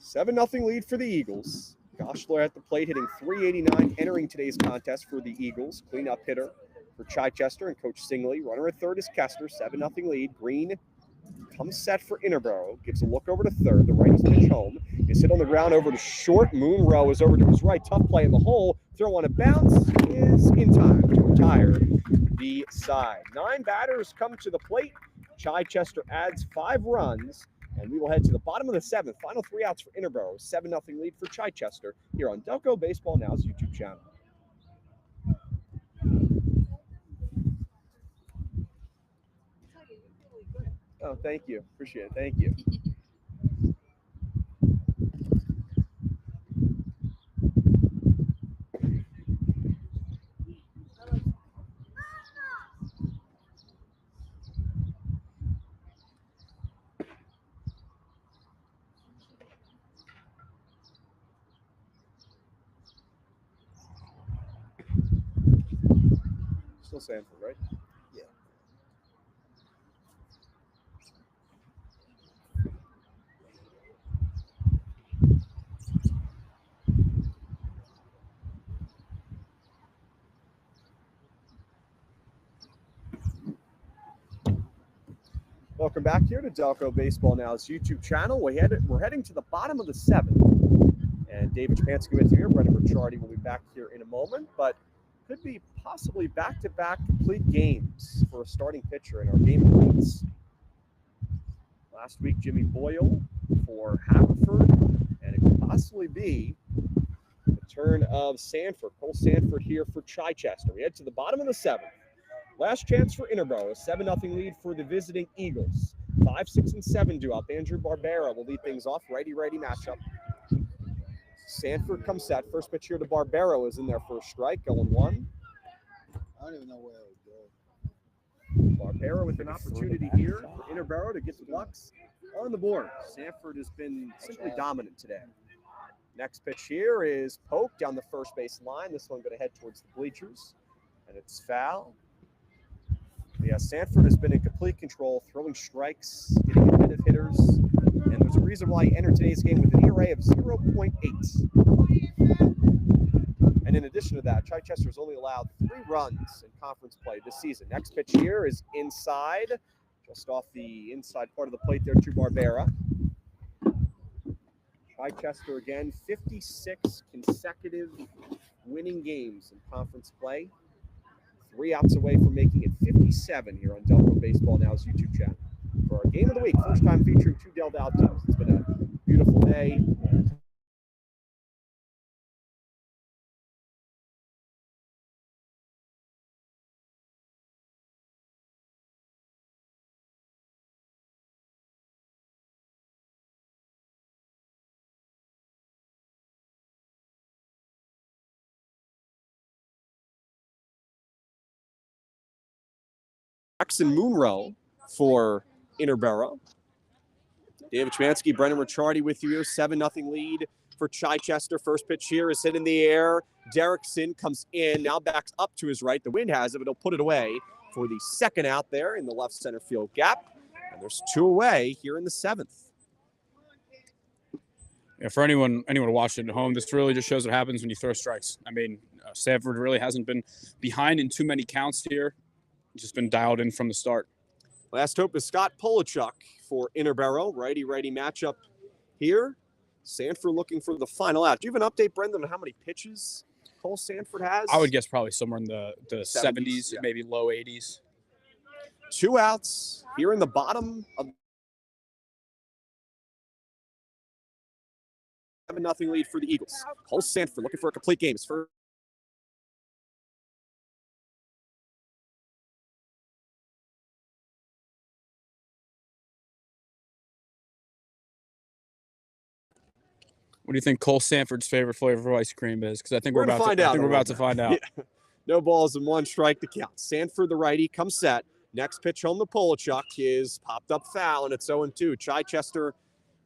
$7-0 lead for the Eagles. Goshler at the plate hitting .389 entering today's contest for the Eagles. Cleanup hitter for Chichester and Coach Singley. Runner at third is Kester. 7-0 lead. Green comes set for Interboro. Gives a look over to third. The right is pitch home. Is hit on the ground over to short. Munro is over to his right. Tough play in the hole. Throw on a bounce is in time to retire the side. 9 batters come to the plate. Chichester adds 5 runs. And we will head to the bottom of the 7th. Final 3 outs for Interboro. 7-0 lead for Chichester here on Delco Baseball Now's YouTube channel. Oh, thank you. Appreciate it. Thank you. Still Sanford, right? Yeah. Welcome back here to Delco Baseball Now's YouTube channel. We're heading to the bottom of the 7th. And David Japansky with you here. Brendan Ricciardi will be back here in a moment, but could be possibly back-to-back complete games for a starting pitcher in our game weeks. Last week, Jimmy Boyle for Haverford, and it could possibly be the turn of Sanford. Cole Sanford here for Chichester. We head to the bottom of the 7th. Last chance for Interboro, a 7-0 lead for the visiting Eagles. 5, 6, and 7 due up. Andrew Barbera will lead things off. Righty-righty matchup. Sanford comes set. First pitch here to Barbera is in their first strike, going 1. I don't even know where it would go. Barbera with an opportunity here for Interboro to get the Bucs on the board. Sanford has been simply dominant today. Next pitch here is poked down the first base line. This one going to head towards the bleachers, and it's foul. Yeah, Sanford has been in complete control, throwing strikes, getting ahead of hitters, and there's a reason why he entered today's game with an ERA of 0.8. And in addition to that, Chichester has only allowed 3 runs in conference play this season. Next pitch here is inside, just off the inside part of the plate there to Barbera. Chichester again, 56 consecutive winning games in conference play. 3 outs away from making it 57 here on Delco Baseball Now's YouTube channel. For our game of the week, first time featuring 2 Del Val teams. It's been a beautiful day. Jackson Moonrow for Interboro. David Chmansky, Brendan Ricciardi with you here. 7-0 lead for Chichester. First pitch here is hit in the air. Derrickson comes in, now backs up to his right. The wind has it, but he'll put it away for the second out there in the left center field gap. And there's 2 away here in the 7th. Yeah, for anyone watching at home, this really just shows what happens when you throw strikes. I mean, Sanford really hasn't been behind in too many counts here. Just been dialed in from the start. Last hope is Scott Polachuk for Interboro. Righty-righty matchup here. Sanford looking for the final out. Do you have an update, Brendan, on how many pitches Cole Sanford has? I would guess probably somewhere in the 70s, yeah. maybe low 80s. 2 outs here in the bottom of 7-0 lead for the Eagles. Cole Sanford looking for a complete game. His first What do you think Cole Sanford's favorite flavor of ice cream is? Because I think we're about to find out. Yeah. No balls and 1 strike to count. Sanford, the righty, comes set. Next pitch home to Polachuk is popped up foul, and it's 0-2. Chichester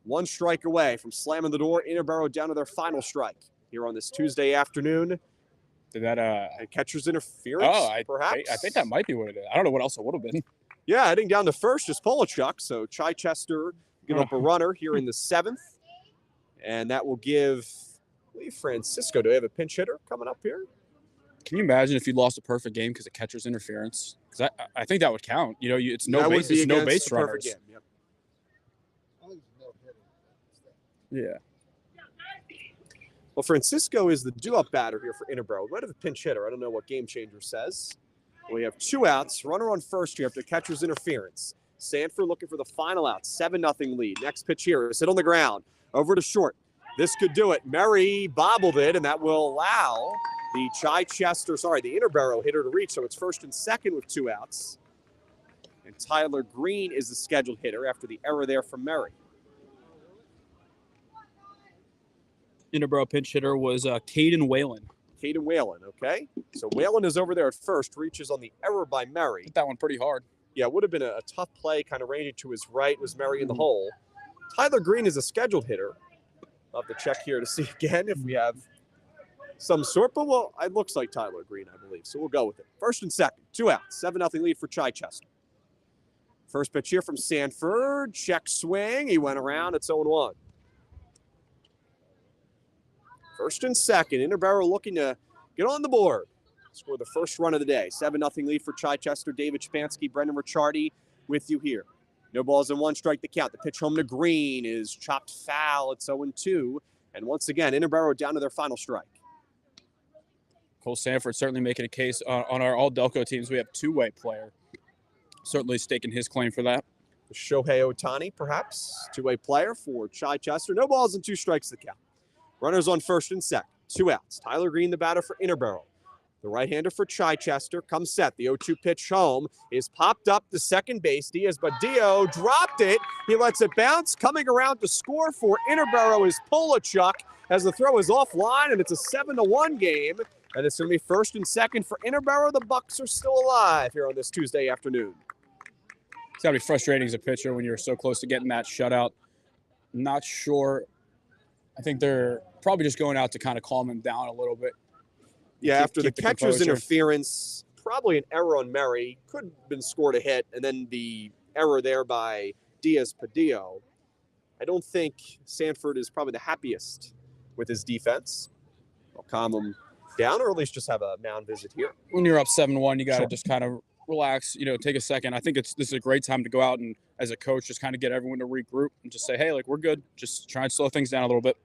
1 strike away from slamming the door. Interboro down to their final strike here on this Tuesday afternoon. Did that a catcher's interference? Perhaps. I think that might be what it is. I don't know what else it would have been. Yeah, heading down to first is Polachuk. So Chichester giving up a runner here in the 7th. And that will give, I believe, Francisco. Do we have a pinch hitter coming up here? Can you imagine if you lost a perfect game because of catcher's interference? Because I think that would count. You know, it's no base runners. Game. Yep. Yeah. Well, Francisco is the due-up batter here for Interboro. We might have a pinch hitter. I don't know what Game Changer says. We have 2 outs. Runner on first here after catcher's interference. Sanford looking for the final out. 7-0 lead. Next pitch here is hit on the ground. Over to short. This could do it. Murray bobbled it, and that will allow the Interboro hitter to reach. So it's first and second with 2 outs. And Tyler Green is the scheduled hitter after the error there from Murray. Interboro pinch hitter was Caden Whalen. Caden Whalen, okay. So Whalen is over there at first, reaches on the error by Murray. Hit that one pretty hard. Yeah, it would have been a tough play, kind of ranging to his right, was Murray in the hole. Tyler Green is a scheduled hitter. I'll have to check here to see again if we have some sort, but well, it looks like Tyler Green, I believe. So we'll go with it. First and second, 2 outs, 7-0 lead for Chichester. First pitch here from Sanford. Check swing. He went around. It's 0-1. First and second, Interboro looking to get on the board. Score the first run of the day. 7-0 lead for Chichester. David Shapansky, Brendan Ricciardi with you here. No balls and 1 strike to count. The pitch home to Green is chopped foul. It's 0-2. And once again, Interboro down to their final strike. Cole Sanford certainly making a case on our all Delco teams. We have two-way player. Certainly staking his claim for that. Shohei Ohtani, perhaps, two-way player for Chichester. No balls and 2 strikes to count. Runners on first and second. 2 outs. Tyler Green, the batter for Interboro. The right-hander for Chichester comes set. The 0-2 pitch home is popped up to second base. Diaz Badillo dropped it. He lets it bounce. Coming around to score for Interboro is Polachuk as the throw is offline, and it's a 7-1 game. And it's going to be first and second for Interboro. The Bucs are still alive here on this Tuesday afternoon. It's got to be frustrating as a pitcher when you're so close to getting that shutout. Not sure. I think they're probably just going out to kind of calm him down a little bit. Yeah, after the catcher's composure. interference, probably an error on Murray. Could have been scored a hit, and then the error there by Diaz Padillo. I don't think Sanford is probably the happiest with his defense. I'll calm him down, or at least just have a mound visit here. When you're up 7-1, you got to just kind of relax, take a second. I think this is a great time to go out and, as a coach, just kind of get everyone to regroup and just say, hey, we're good. Just try and slow things down a little bit.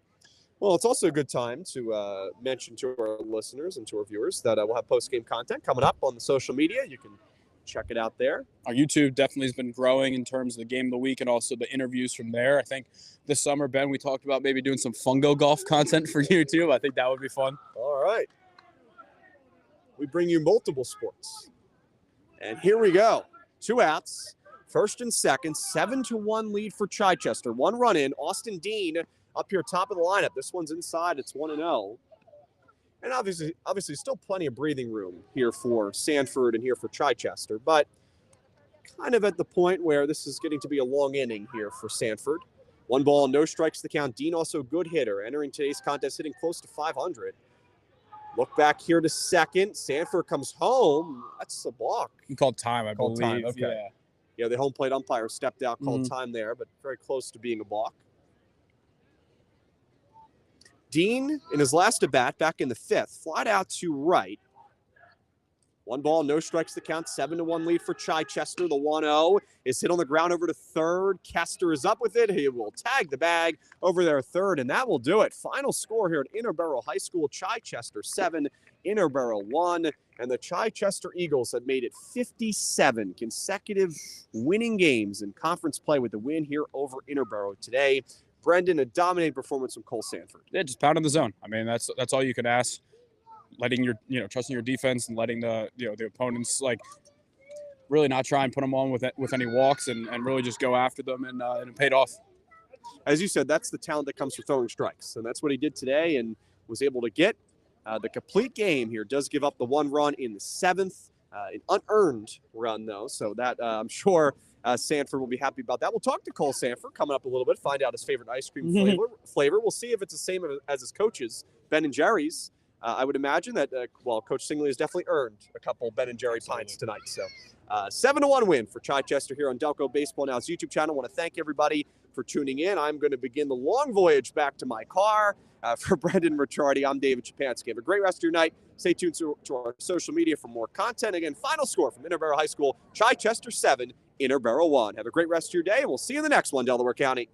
Well, it's also a good time to mention to our listeners and to our viewers that we'll have post-game content coming up on the social media. You can check it out there. Our YouTube definitely has been growing in terms of the game of the week and also the interviews from there. I think this summer, Ben, we talked about maybe doing some fungo golf content for YouTube. I think that would be fun. All right. We bring you multiple sports. And here we go. 2 outs. First and second. 7-1 lead for Chichester. 1 run in. Austin Dean up here top of the lineup. This one's inside. It's 1-0. And obviously still plenty of breathing room here for Sanford and here for Chichester. But kind of at the point where this is getting to be a long inning here for Sanford. 1 ball, no strikes to count. Dean also a good hitter. Entering today's contest, hitting close to 500. Look back here to second. Sanford comes home. That's a balk. He called time, I believe. Time, okay. Yeah. Yeah, the home plate umpire stepped out, called time there, but very close to being a balk. Dean, in his last at-bat, back in the 5th, flied out to right. 1 ball, no strikes to count. 7-1 lead for Chichester. The 1-0 is hit on the ground over to third. Kester is up with it. He will tag the bag over there third, and that will do it. Final score here at Interboro High School. Chichester 7, Interboro 1. And the Chichester Eagles have made it 57 consecutive winning games in conference play with the win here over Interboro today. Brendan, a dominating performance from Cole Sanford. Yeah, just pounding the zone. I mean, that's all you can ask. Letting your, trusting your defense and letting the opponents really not try and put them on with any walks and really just go after them, and it paid off. As you said, that's the talent that comes from throwing strikes, and that's what he did today and was able to get. The complete game here does give up the 1 run in the 7th, an unearned run though, so that I'm sure Sanford will be happy about that. We'll talk to Cole Sanford coming up a little bit, find out his favorite ice cream flavor. We'll see if it's the same as his coach's, Ben and Jerry's. I would imagine that, Coach Singley has definitely earned a couple Ben and Jerry pints tonight. So 7-1 win for Chichester here on Delco Baseball Now's YouTube channel. I want to thank everybody for tuning in. I'm going to begin the long voyage back to my car. For Brendan Ricciardi, I'm David Shapansky. Have a great rest of your night. Stay tuned to our social media for more content. Again, final score from Interboro High School, Chichester 7, Interboro 1. Have a great rest of your day, and we'll see you in the next one, Delaware County.